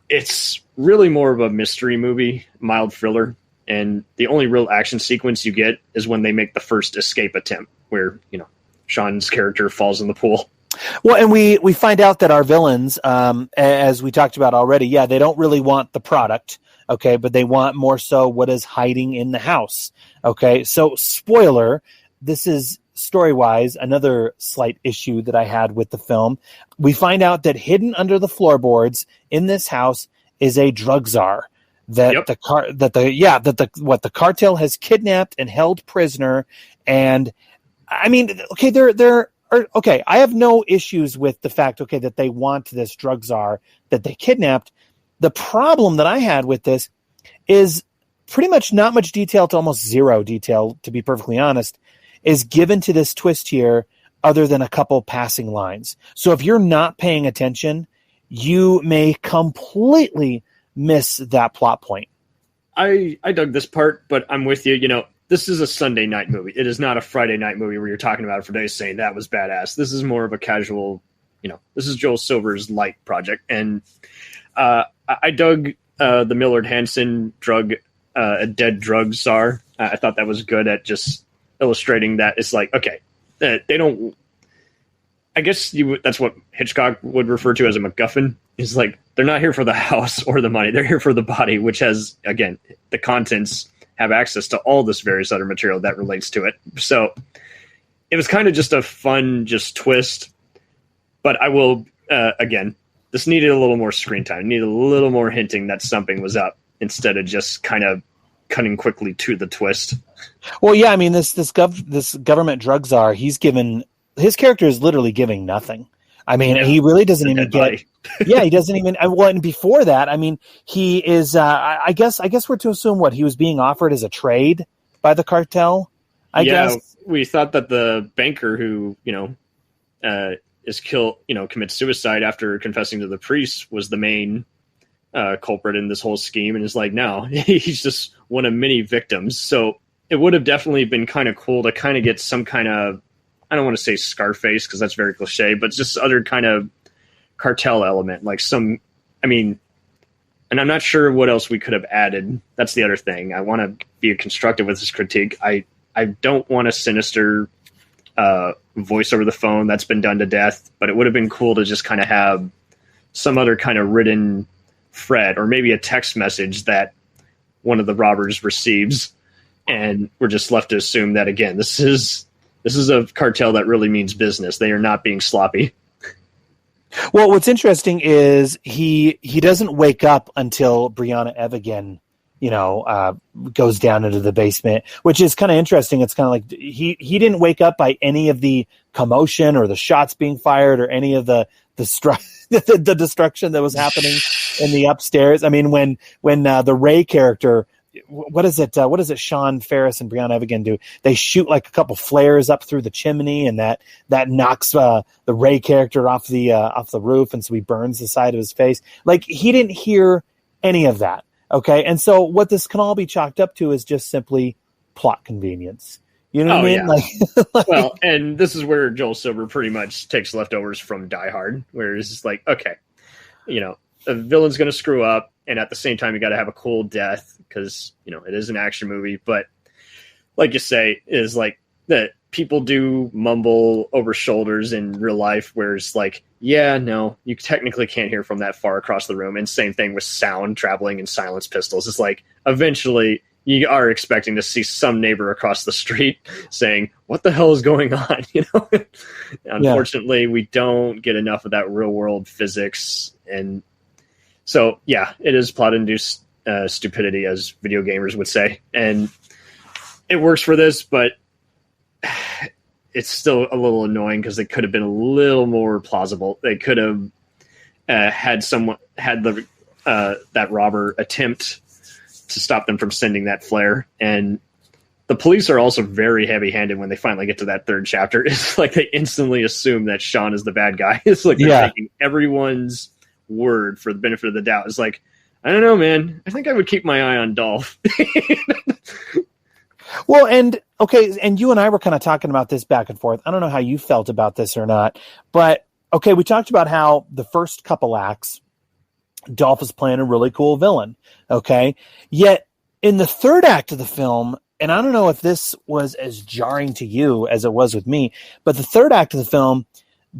It's really more of a mystery movie, mild thriller, and the only real action sequence you get is when they make the first escape attempt, where Sean's character falls in the pool. Well, and we find out that our villains, as we talked about already, they don't really want the product, okay, but they want more so what is hiding in the house, okay. So, spoiler, this is story-wise another slight issue that I had with the film. We find out that hidden under the floorboards in this house is a drug czar that the cartel has kidnapped and held prisoner. And I mean, okay, I have no issues with the fact, okay, that they want this drug czar that they kidnapped. The problem that I had with this is pretty much not much detail to almost zero detail, to be perfectly honest, is given to this twist here other than a couple passing lines. So if you're not paying attention, you may completely miss that plot point. I dug this part, but I'm with you. This is a Sunday night movie. It is not a Friday night movie where you're talking about it for days saying that was badass. This is more of a casual, this is Joel Silver's light project. And I dug the Millard Hansen a dead drug czar. I thought that was good at just illustrating that it's like, okay, they don't, I guess that's what Hitchcock would refer to as a MacGuffin. Is like, they're not here for the house or the money. They're here for the body, which has, again, the contents have access to all this various other material that relates to it. So it was kind of just a fun, twist. But I will, again, this needed a little more screen time. It needed a little more hinting that something was up instead of just kind of cutting quickly to the twist. Well, yeah, I mean, this government drug czar, his character is literally giving nothing. I mean, he really doesn't even get. Yeah, he doesn't even. Well, and before that, I mean, he is. I guess we're to assume what he was being offered as a trade by the cartel. I guess we thought that the banker who is killed, commits suicide after confessing to the priest was the main culprit in this whole scheme, and is like, no, he's just one of many victims. So it would have definitely been kind of cool to kind of get some kind of, I don't want to say Scarface because that's very cliche, but just other kind of cartel element, like some, I mean, and I'm not sure what else we could have added. That's the other thing. I want to be constructive with this critique. I don't want a sinister voice over the phone. That's been done to death, but it would have been cool to just kind of have some other kind of written thread or maybe a text message that one of the robbers receives. And we're just left to assume that, again, this is a cartel that really means business. They are not being sloppy. Well, what's interesting is he doesn't wake up until Brianna Evigan, goes down into the basement, which is kind of interesting. It's kind of like he didn't wake up by any of the commotion or the shots being fired or any of the destruction that was happening in the upstairs. I mean, when the Ray character, what is it Sean, Faris, and Brianna Evigan do? They shoot like a couple flares up through the chimney, and that knocks the Ray character off the roof, and so he burns the side of his face. Like, he didn't hear any of that. Okay. And so what this can all be chalked up to is just simply plot convenience. You know what I mean? Yeah. Well, and this is where Joel Silver pretty much takes leftovers from Die Hard, where it's just like, okay, the villain's going to screw up, and at the same time, you got to have a cool death because, it is an action movie. But like you say, is like that people do mumble over shoulders in real life, where it's like, yeah, no, you technically can't hear from that far across the room. And same thing with sound traveling in silenced pistols. It's like eventually you are expecting to see some neighbor across the street saying, what the hell is going on? Unfortunately, we don't get enough of that real world physics. And so, yeah, it is plot induced stupidity, as video gamers would say. And it works for this, but it's still a little annoying because they could have been a little more plausible. They could have had that robber attempt to stop them from sending that flare. And the police are also very heavy-handed when they finally get to that third chapter. It's like they instantly assume that Sean is the bad guy. It's like they're taking everyone's word for the benefit of the doubt. It's like, I don't know, man. I think I would keep my eye on Dolph. Well, and you and I were kind of talking about this back and forth. I don't know how you felt about this or not, but okay, we talked about how the first couple acts, Dolph is playing a really cool villain, okay? Yet in the third act of the film, and I don't know if this was as jarring to you as it was with me, but the third act of the film,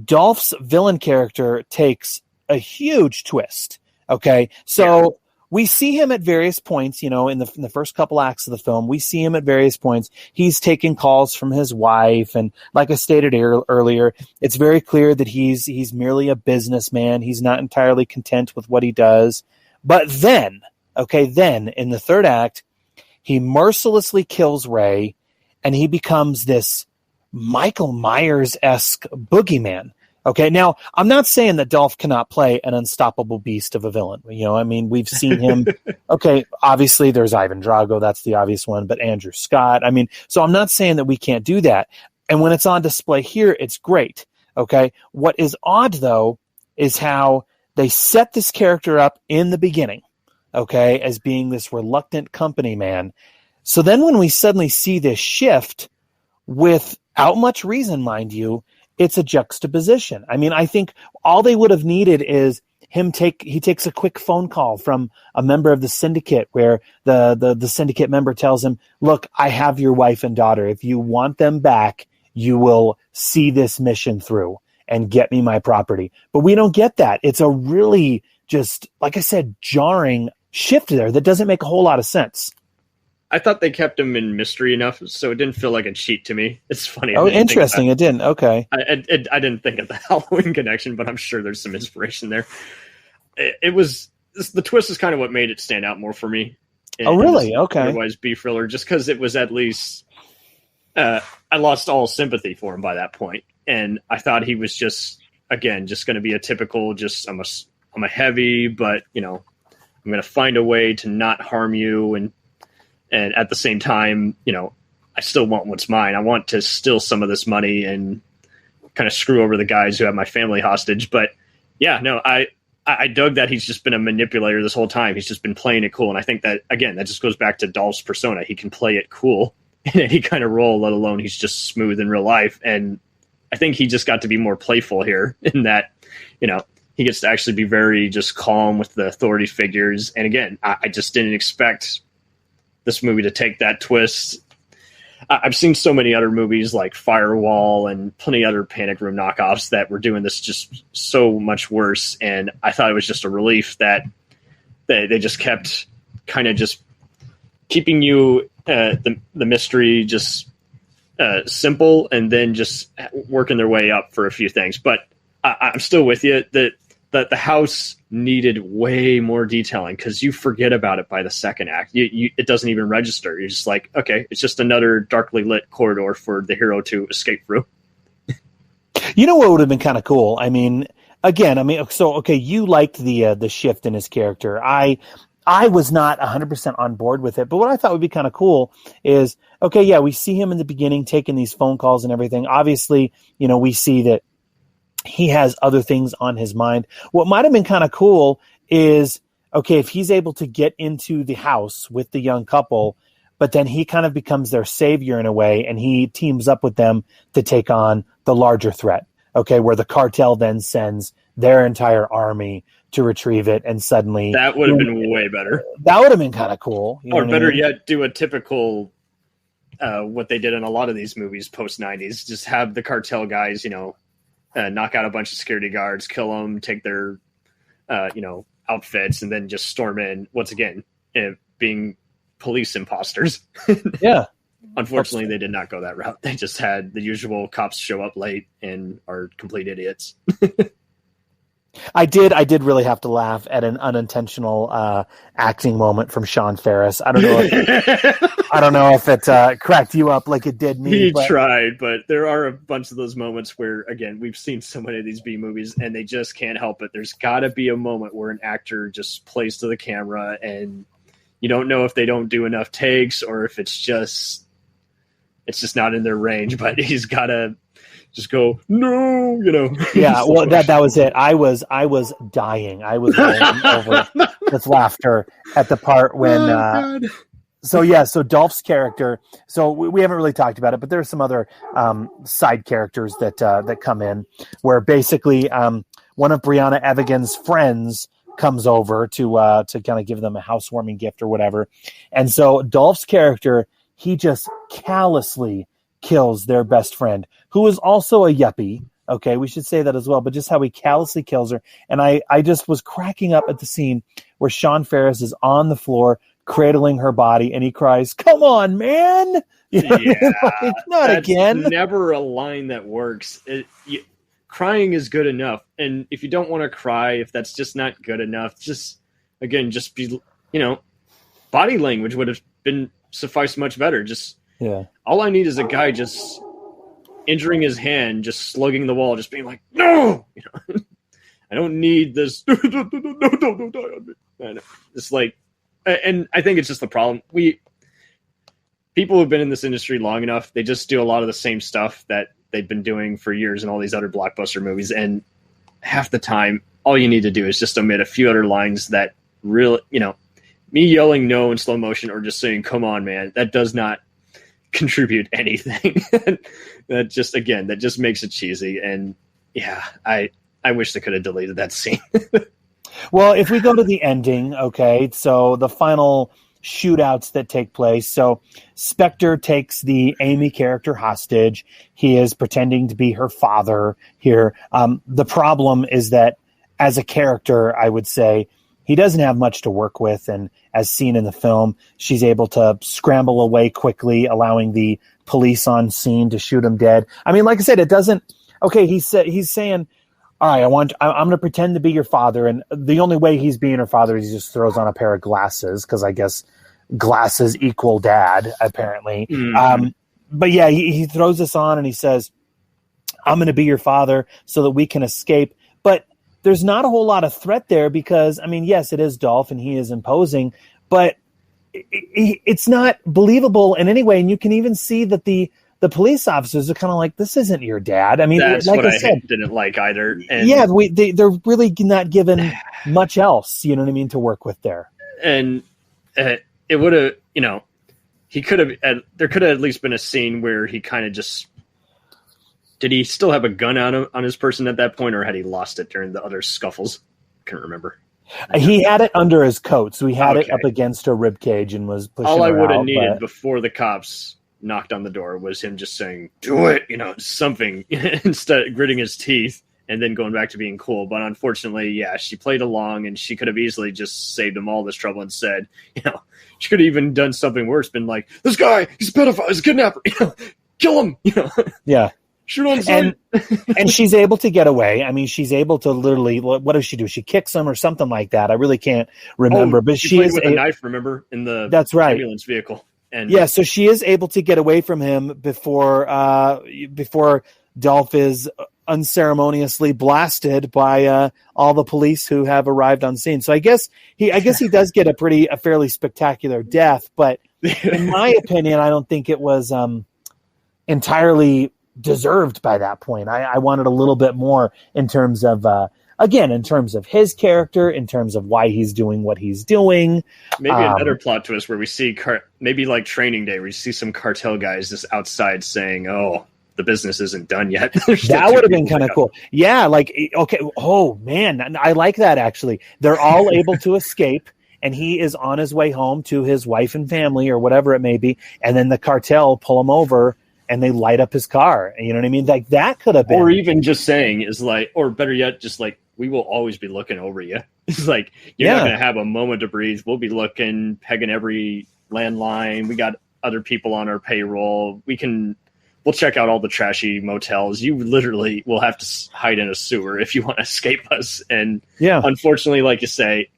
Dolph's villain character takes a huge twist, okay? So we see him at various points, in the first couple acts of the film, we see him at various points. He's taking calls from his wife. And like I stated earlier, it's very clear that he's merely a businessman. He's not entirely content with what he does. But then in the third act, he mercilessly kills Ray and he becomes this Michael Myers-esque boogeyman. Okay, now I'm not saying that Dolph cannot play an unstoppable beast of a villain. We've seen him. Okay, obviously there's Ivan Drago, that's the obvious one, but Andrew Scott. So I'm not saying that we can't do that. And when it's on display here, it's great. Okay, what is odd though is how they set this character up in the beginning, okay, as being this reluctant company man. So then when we suddenly see this shift without much reason, mind you, it's a juxtaposition. I think all they would have needed is he takes a quick phone call from a member of the syndicate where the syndicate member tells him, look, I have your wife and daughter. If you want them back, you will see this mission through and get me my property. But we don't get that. It's a really just, like I said, jarring shift there that doesn't make a whole lot of sense. I thought they kept him in mystery enough, so it didn't feel like a cheat to me. It's funny. Oh, interesting. It didn't. Okay. I didn't think of the Halloween connection, but I'm sure there's some inspiration there. The twist is kind of what made it stand out more for me. Oh, really? Okay. Otherwise, B thriller, just because it was at least, I lost all sympathy for him by that point, and I thought he was just going to be a typical, just I'm a heavy, but I'm going to find a way to not harm you and at the same time, I still want what's mine. I want to steal some of this money and kind of screw over the guys who have my family hostage. But yeah, no, I dug that he's just been a manipulator this whole time. He's just been playing it cool. And I think that, again, that just goes back to Dolph's persona. He can play it cool in any kind of role, let alone he's just smooth in real life. And I think he just got to be more playful here in that, he gets to actually be very just calm with the authority figures. And again, I just didn't expect this movie to take that twist. I've seen so many other movies like Firewall and plenty of other Panic Room knockoffs that were doing this just so much worse. And I thought it was just a relief that they just kept kind of just keeping you the mystery just simple and then just working their way up for a few things. But I'm still with you that the house needed way more detailing because you forget about it by the second act. It doesn't even register. You're just like, okay, it's just another darkly lit corridor for the hero to escape through. You know what would have been kind of cool? You liked the shift in his character. I was not 100% on board with it, but what I thought would be kind of cool is, okay, yeah, we see him in the beginning taking these phone calls and everything. Obviously, we see that he has other things on his mind. What might have been kind of cool is, okay, if he's able to get into the house with the young couple, but then he kind of becomes their savior in a way, and he teams up with them to take on the larger threat, okay, where the cartel then sends their entire army to retrieve it, and suddenly... That would have been way better. That would have been kind of cool. Or better yet, do a typical... what they did in a lot of these movies post-90s, just have the cartel guys, knock out a bunch of security guards, kill them, take their, outfits, and then just storm in, once again, being police imposters. Yeah. Unfortunately, they did not go that route. They just had the usual cops show up late and are complete idiots. I did really have to laugh at an unintentional acting moment from Sean Faris. I don't know if it cracked you up like it did me. He tried, but there are a bunch of those moments where, again, we've seen so many of these B movies and they just can't help it. There's got to be a moment where an actor just plays to the camera and you don't know if they don't do enough takes or if it's just not in their range, but he's got to just go, no, Yeah, well, that was it. I was dying. I was dying over with laughter at the part when. So Dolph's character. So we haven't really talked about it, but there's some other side characters that come in, where basically one of Brianna Evigan's friends comes over to kind of give them a housewarming gift or whatever, and so Dolph's character, he just callously kills their best friend, who is also a yuppie. Okay, we should say that as well, but just how he callously kills her. And I just was cracking up at the scene where Sean Faris is on the floor cradling her body and he cries, "Come on, man!" Like, not that's again. Never a line that works. Crying is good enough. And if you don't want to cry, if that's just not good enough, just be, body language would have been sufficed much better. Just, all I need is a guy just injuring his hand, just slugging the wall, just being like, "No!" I don't need this. No, don't die on me. It's like, and I think it's just the problem. People who've been in this industry long enough, they just do a lot of the same stuff that they've been doing for years in all these other blockbuster movies. And half the time, all you need to do is just omit a few other lines that really, me yelling no in slow motion or just saying, "Come on, man," that does not contribute anything. That just makes it cheesy. And yeah, I wish they could have deleted that scene. Well, if we go to the ending, okay, so the final shootouts that take place. So Spector takes the Amy character hostage. He is pretending to be her father here. The problem is that as a character, I would say, he doesn't have much to work with, and as seen in the film, she's able to scramble away quickly, allowing the police on scene to shoot him dead. I mean, like I said, it doesn't. Okay, he's saying, "All right, I'm going to pretend to be your father," and the only way he's being her father is he just throws on a pair of glasses, because I guess glasses equal dad, apparently. Mm-hmm. But yeah, he throws this on and he says, "I'm going to be your father so that we can escape," but there's not a whole lot of threat there because, I mean, yes, it is Dolph and he is imposing, but it's not believable in any way. And you can even see that the police officers are kind of like, "This isn't your dad." I mean, that's like what I said, didn't like either. And yeah, they're really not given much else, you know what I mean, to work with there. And it would have, he could have, there could have at least been a scene where he kind of just, did he still have a gun on his person at that point, or had he lost it during the other scuffles? I can't remember. He had it under his coat, so he had it up against her rib cage and was pushing all I her would have out, needed before the cops knocked on the door was him just saying, "Do it," something, instead of gritting his teeth and then going back to being cool. But unfortunately, yeah, she played along, and she could have easily just saved him all this trouble and said, she could have even done something worse, been like, "This guy, he's a pedophile, he's a kidnapper, kill him," Yeah. Shoot on sight. And she's able to get away. I mean, she's able to literally, what does she do? She kicks him or something like that. I really can't remember. But she played with a knife, remember, in the ambulance vehicle. And yeah, so she is able to get away from him before Dolph is unceremoniously blasted by all the police who have arrived on scene. So I guess he does get a fairly spectacular death, but in my opinion, I don't think it was entirely deserved by that point. I wanted a little bit more in terms of again, in terms of his character, in terms of why he's doing what he's doing. Maybe another plot twist where we see, maybe like Training Day, where you see some cartel guys just outside saying, oh, the business isn't done yet. That would have been kind of cool. Yeah, like, okay, oh, man, I like that, actually. They're all able to escape, and he is on his way home to his wife and family or whatever it may be, and then the cartel pull him over, and they light up his car. You know what I mean? Like, that could have been. Or even just saying is like, or better yet, just like, we will always be looking over you. It's like, you're not going to have a moment to breathe. We'll be looking, pegging every landline. We got other people on our payroll. We'll check out all the trashy motels. You literally will have to hide in a sewer if you want to escape us. And unfortunately, like you say,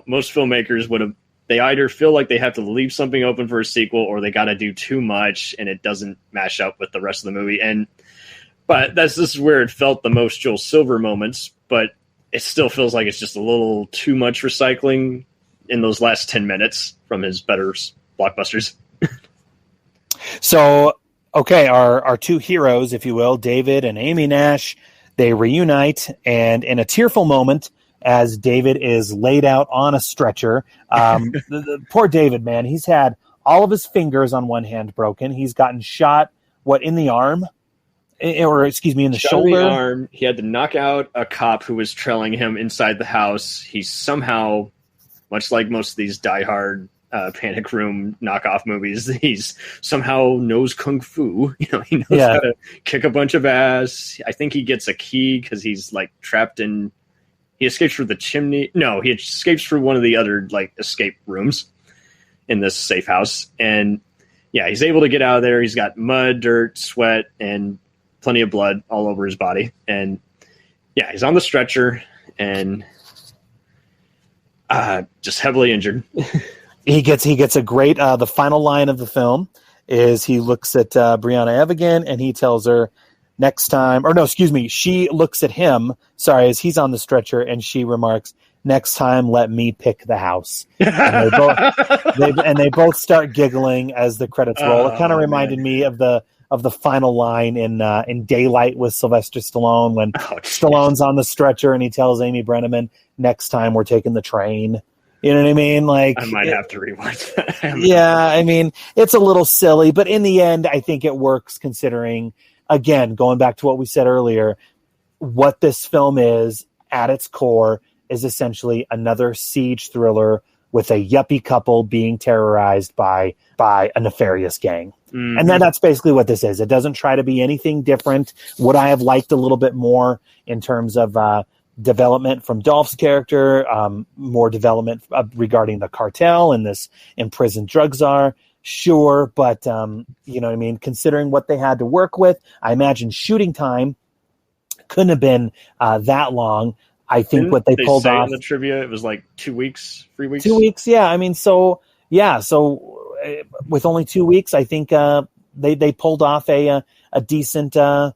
most filmmakers they either feel like they have to leave something open for a sequel, or they got to do too much and it doesn't mash up with the rest of the movie. But this is where it felt the most Joel Silver moments, but it still feels like it's just a little too much recycling in those last 10 minutes from his better blockbusters. So, okay, our two heroes, if you will, David and Amy Nash, they reunite, and in a tearful moment, as David is laid out on a stretcher, the poor David, man, he's had all of his fingers on one hand broken. He's gotten shot, in the arm? Or, excuse me, in the shoulder? In the arm. He had to knock out a cop who was trailing him inside the house. He's somehow, much like most of these diehard Panic Room knockoff movies, he's somehow knows kung fu. He knows how to kick a bunch of ass. I think he gets a key because he's like trapped in. He escapes through the chimney. No, he escapes through one of the other like escape rooms in this safe house, and he's able to get out of there. He's got mud, dirt, sweat, and plenty of blood all over his body, and he's on the stretcher and just heavily injured. He gets a great, the final line of the film is he looks at Brianna Evigan and he tells her next time, she looks at him, as he's on the stretcher, and she remarks, next time, let me pick the house. And they both start giggling as the credits roll. It kind of reminded me of the final line in Daylight with Sylvester Stallone when Stallone's on the stretcher and he tells Amy Brenneman, next time we're taking the train. You know what I mean? Like, I might have to rewatch that. Yeah, I mean, it's a little silly, but in the end, I think it works considering, again, going back to what we said earlier, what this film is at its core is essentially another siege thriller with a yuppie couple being terrorized by a nefarious gang. Mm-hmm. And that's basically what this is. It doesn't try to be anything different. Would I have liked a little bit more in terms of development from Dolph's character, more development regarding the cartel and this imprisoned drug czar? Sure, but you know what I mean? Considering what they had to work with, I imagine shooting time couldn't have been that long. I think what they pulled off in the trivia, it was like 2 weeks, 3 weeks. 2 weeks, yeah. I mean, so with only 2 weeks, I think they pulled off a decent time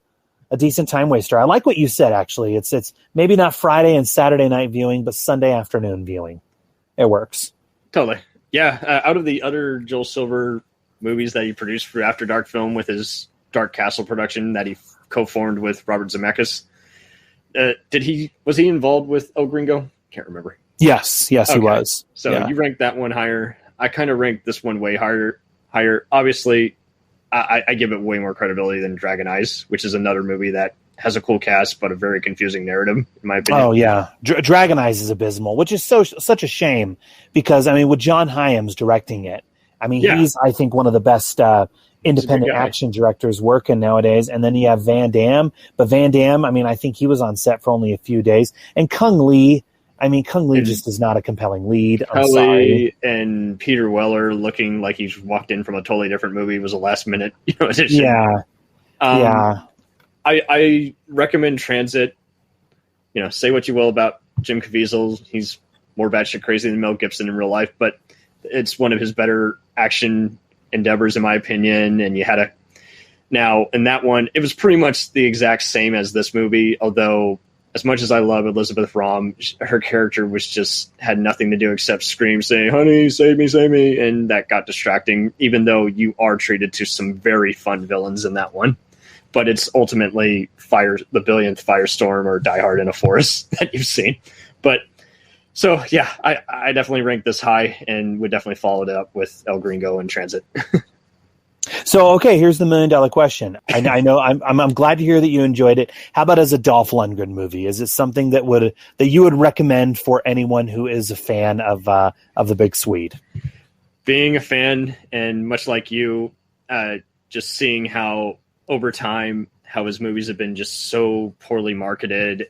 waster. I like what you said. Actually, it's maybe not Friday and Saturday night viewing, but Sunday afternoon viewing. It works totally. Yeah, out of the other Joel Silver movies that he produced for After Dark Film with his Dark Castle production that he co-formed with Robert Zemeckis. Was he involved with El Gringo? Can't remember. Yes, okay. He was. So you ranked that one higher. I kind of ranked this one way higher. Obviously, I give it way more credibility than Dragon Eyes, which is another movie that has a cool cast but a very confusing narrative, in my opinion. Oh yeah, Dragon Eyes is abysmal, which is such a shame because I mean, with John Hyams directing it, I mean he's I think one of the best independent action directors working nowadays. And then you have Van Damme, but Van Damme, I mean, I think he was on set for only a few days. And Kung Lee just is not a compelling lead. I'm sorry. And Peter Weller looking like he's walked in from a totally different movie was a last minute addition. Yeah. I recommend Transit. Say what you will about Jim Caviezel. He's more batshit crazy than Mel Gibson in real life, but it's one of his better action endeavors, in my opinion. And now in that one, it was pretty much the exact same as this movie, although as much as I love Elizabeth Rahm, her character had nothing to do except scream, saying, honey, save me. And that got distracting, even though you are treated to some very fun villains in that one. but it's ultimately the billionth firestorm or Die Hard in a forest that you've seen. But so, yeah, I definitely rank this high and would definitely follow it up with El Gringo and Transit. So, okay, here's the $1 million question. I know I'm glad to hear that you enjoyed it. How about as a Dolph Lundgren movie? Is it something that you would recommend for anyone who is a fan of the Big Swede? Being a fan, and much like you, just seeing how over time how his movies have been just so poorly marketed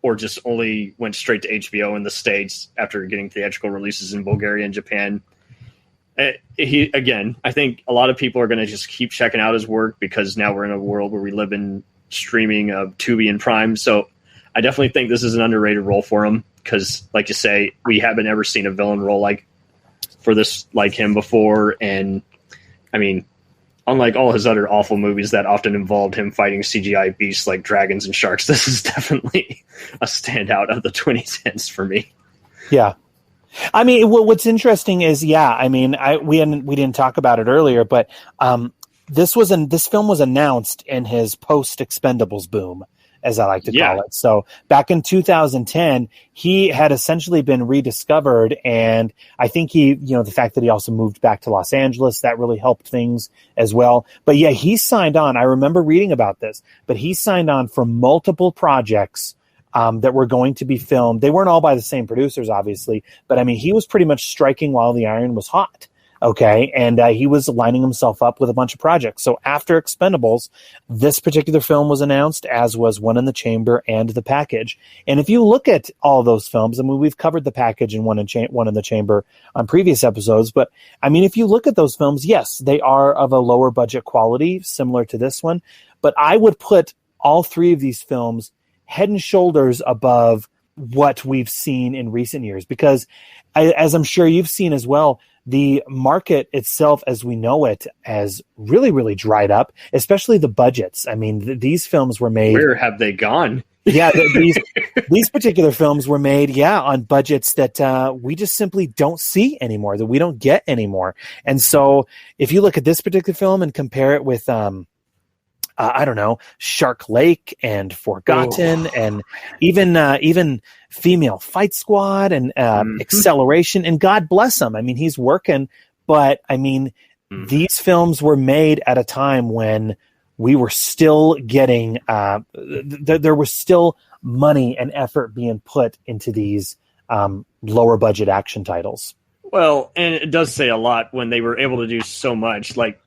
or just only went straight to HBO in the States after getting theatrical releases in Bulgaria and Japan. I think a lot of people are going to just keep checking out his work because now we're in a world where we live in streaming of Tubi and Prime. So I definitely think this is an underrated role for him because, like you say, we haven't ever seen a villain role like him before. And I mean, unlike all his other awful movies that often involved him fighting CGI beasts like dragons and sharks, this is definitely a standout of the 2010s for me. Yeah. I mean, what's interesting is, we didn't talk about it earlier, but this film was announced in his post Expendables boom, as I like to call it. So back in 2010, he had essentially been rediscovered, and I think the fact that he also moved back to Los Angeles, that really helped things as well. But yeah, he signed on. I remember reading about this, but he signed on for multiple projects that were going to be filmed. They weren't all by the same producers, obviously, but I mean, he was pretty much striking while the iron was hot. Okay. And he was lining himself up with a bunch of projects. So after Expendables, this particular film was announced, as was One in the Chamber and The Package. And if you look at all those films, I mean, we've covered The Package and One in the Chamber on previous episodes, but I mean, if you look at those films, yes, they are of a lower budget quality, similar to this one, but I would put all three of these films head and shoulders above what we've seen in recent years, because as I'm sure you've seen as well, the market itself as we know it has really, really dried up, especially the budgets. I mean, these films were made. Where have they gone? Yeah, these particular films were made, on budgets that we just simply don't see anymore, that we don't get anymore. And so if you look at this particular film and compare it with, Shark Lake and Forgotten, and even Female Fight Squad and Acceleration, and God bless him. I mean, he's working, but I mean, these films were made at a time when we were still getting, there was still money and effort being put into these lower budget action titles. Well, and it does say a lot when they were able to do so much, like,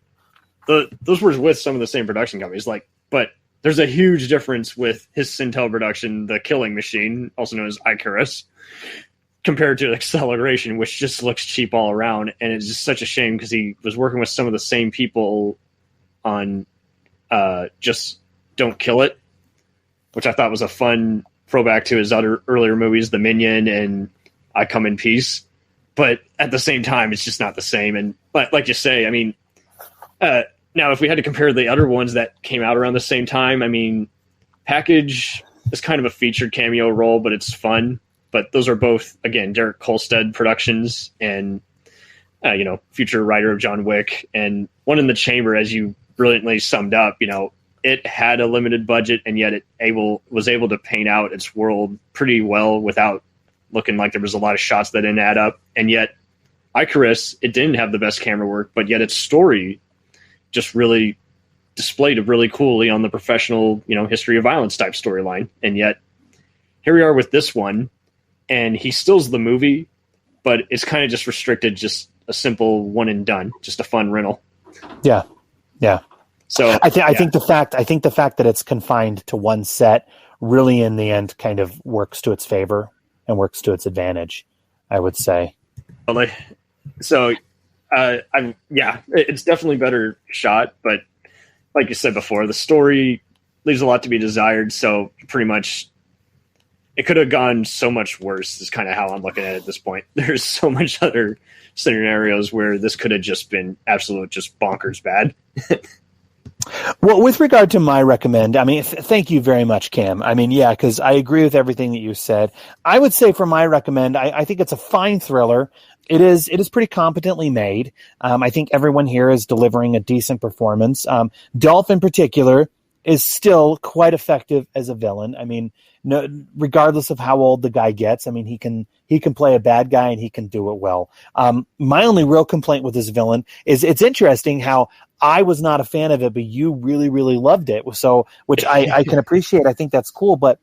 those were with some of the same production companies, but there's a huge difference with his Sintel production, The Killing Machine, also known as Icarus, compared to Acceleration, which just looks cheap all around. And it's just such a shame because he was working with some of the same people on Just Don't Kill It, which I thought was a fun throwback to his other earlier movies, The Minion and I Come in Peace. But at the same time, it's just not the same. But like you say, I mean, now, if we had to compare the other ones that came out around the same time, I mean, Package is kind of a featured cameo role, but it's fun. But those are both, again, Derek Kolstad productions and, future writer of John Wick. And One in the Chamber, as you brilliantly summed up, it had a limited budget, and yet it was able to paint out its world pretty well without looking like there was a lot of shots that didn't add up. And yet, Icarus, it didn't have the best camera work, but yet its story just really displayed it really coolly on the professional, history of violence type storyline. And yet here we are with this one, and he stills the movie, but it's kind of just restricted, just a simple one and done, just a fun rental. Yeah. Yeah. So I think the fact that it's confined to one set really in the end kind of works to its favor and works to its advantage, I would say. It's definitely better shot, but like you said before, the story leaves a lot to be desired. So pretty much it could have gone so much worse is kind of how I'm looking at it at this point. There's so much other scenarios where this could have just been absolute, just bonkers bad. Well, with regard to my recommend, I mean, thank you very much, Cam. I mean, yeah, because I agree with everything that you said. I would say for my recommend, I think it's a fine thriller. It is pretty competently made. I think everyone here is delivering a decent performance. Dolph in particular is still quite effective as a villain. I mean, no, regardless of how old the guy gets, I mean, he can play a bad guy and he can do it well. My only real complaint with this villain is it's interesting how I was not a fan of it, but you really, really loved it. So, which I can appreciate. I think that's cool. But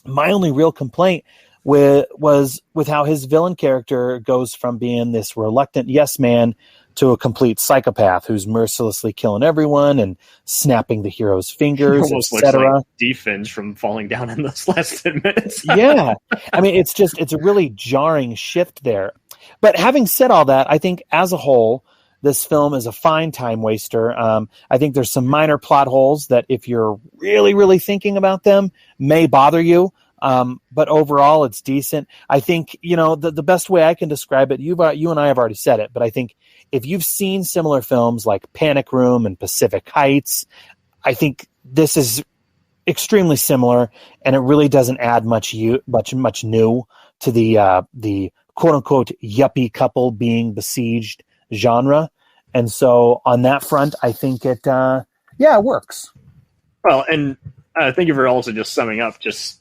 my only real complaint was with how his villain character goes from being this reluctant yes man to a complete psychopath who's mercilessly killing everyone and snapping the hero's fingers, etc. Like defense from falling down in those last 10 minutes. Yeah. I mean, it's a really jarring shift there. But having said all that, I think as a whole, this film is a fine time waster. I think there's some minor plot holes that if you're really, really thinking about them may bother you. But overall, it's decent. I think, the best way I can describe it, you and I have already said it, but I think if you've seen similar films like Panic Room and Pacific Heights, I think this is extremely similar, and it really doesn't add much new to the quote unquote yuppie couple being besieged genre. And so on that front, I think it works. Well, and thank you for also just summing up just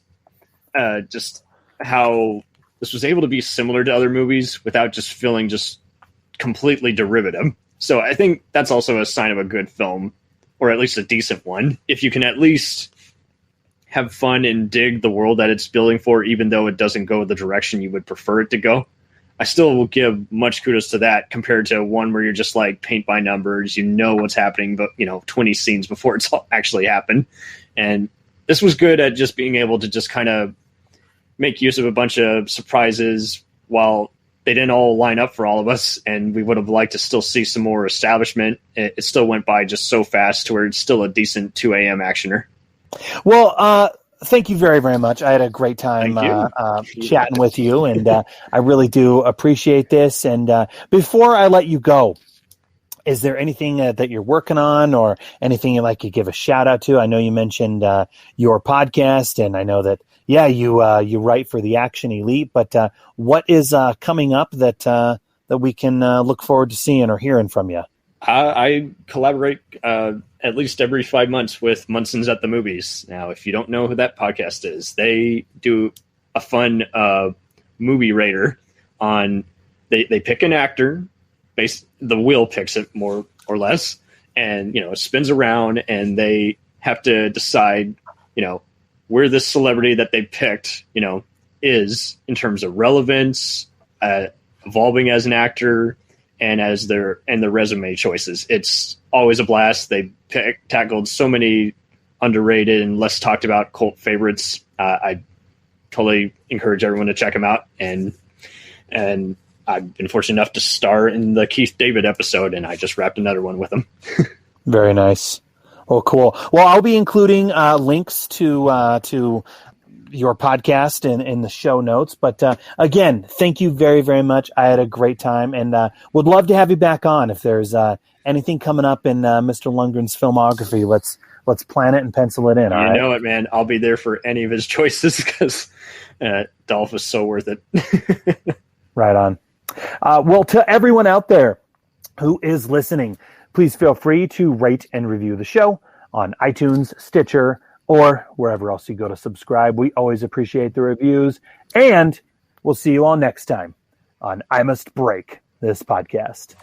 how this was able to be similar to other movies without just feeling just completely derivative. So I think that's also a sign of a good film, or at least a decent one. If you can at least have fun and dig the world that it's building for, even though it doesn't go the direction you would prefer it to go, I still will give much kudos to that compared to one where you're just like paint by numbers, what's happening, but 20 scenes before it's all actually happened. And this was good at just being able to just kind of make use of a bunch of surprises while they didn't all line up for all of us, and we would have liked to still see some more establishment. It still went by just so fast to where it's still a decent 2 a.m. actioner. Well, thank you very, very much. I had a great time chatting with you, and I really do appreciate this. And before I let you go, is there anything that you're working on or anything you'd like to give a shout out to? I know you mentioned your podcast, and I know that, you write for the Action Elite, but what is coming up that we can look forward to seeing or hearing from you? I collaborate at least every 5 months with Munson's at the Movies. Now, if you don't know who that podcast is, they do a fun movie rater on. They pick an actor, the wheel picks it more or less, and it spins around, and they have to decide, where this celebrity that they picked, is in terms of relevance, evolving as an actor, and as their resume choices. It's always a blast. They tackled so many underrated and less talked about cult favorites. I totally encourage everyone to check them out. And I've been fortunate enough to star in the Keith David episode, and I just wrapped another one with him. Very nice. Well, cool. Well, I'll be including links to your podcast in the show notes. But again, thank you very, very much. I had a great time, and would love to have you back on if there's anything coming up in Mr. Lundgren's filmography. Let's plan it and pencil it in. You know it, man. I'll be there for any of his choices because Dolph is so worth it. Right on. Well, to everyone out there who is listening, please feel free to rate and review the show on iTunes, Stitcher, or wherever else you go to subscribe. We always appreciate the reviews, and we'll see you all next time on I Must Break This Podcast.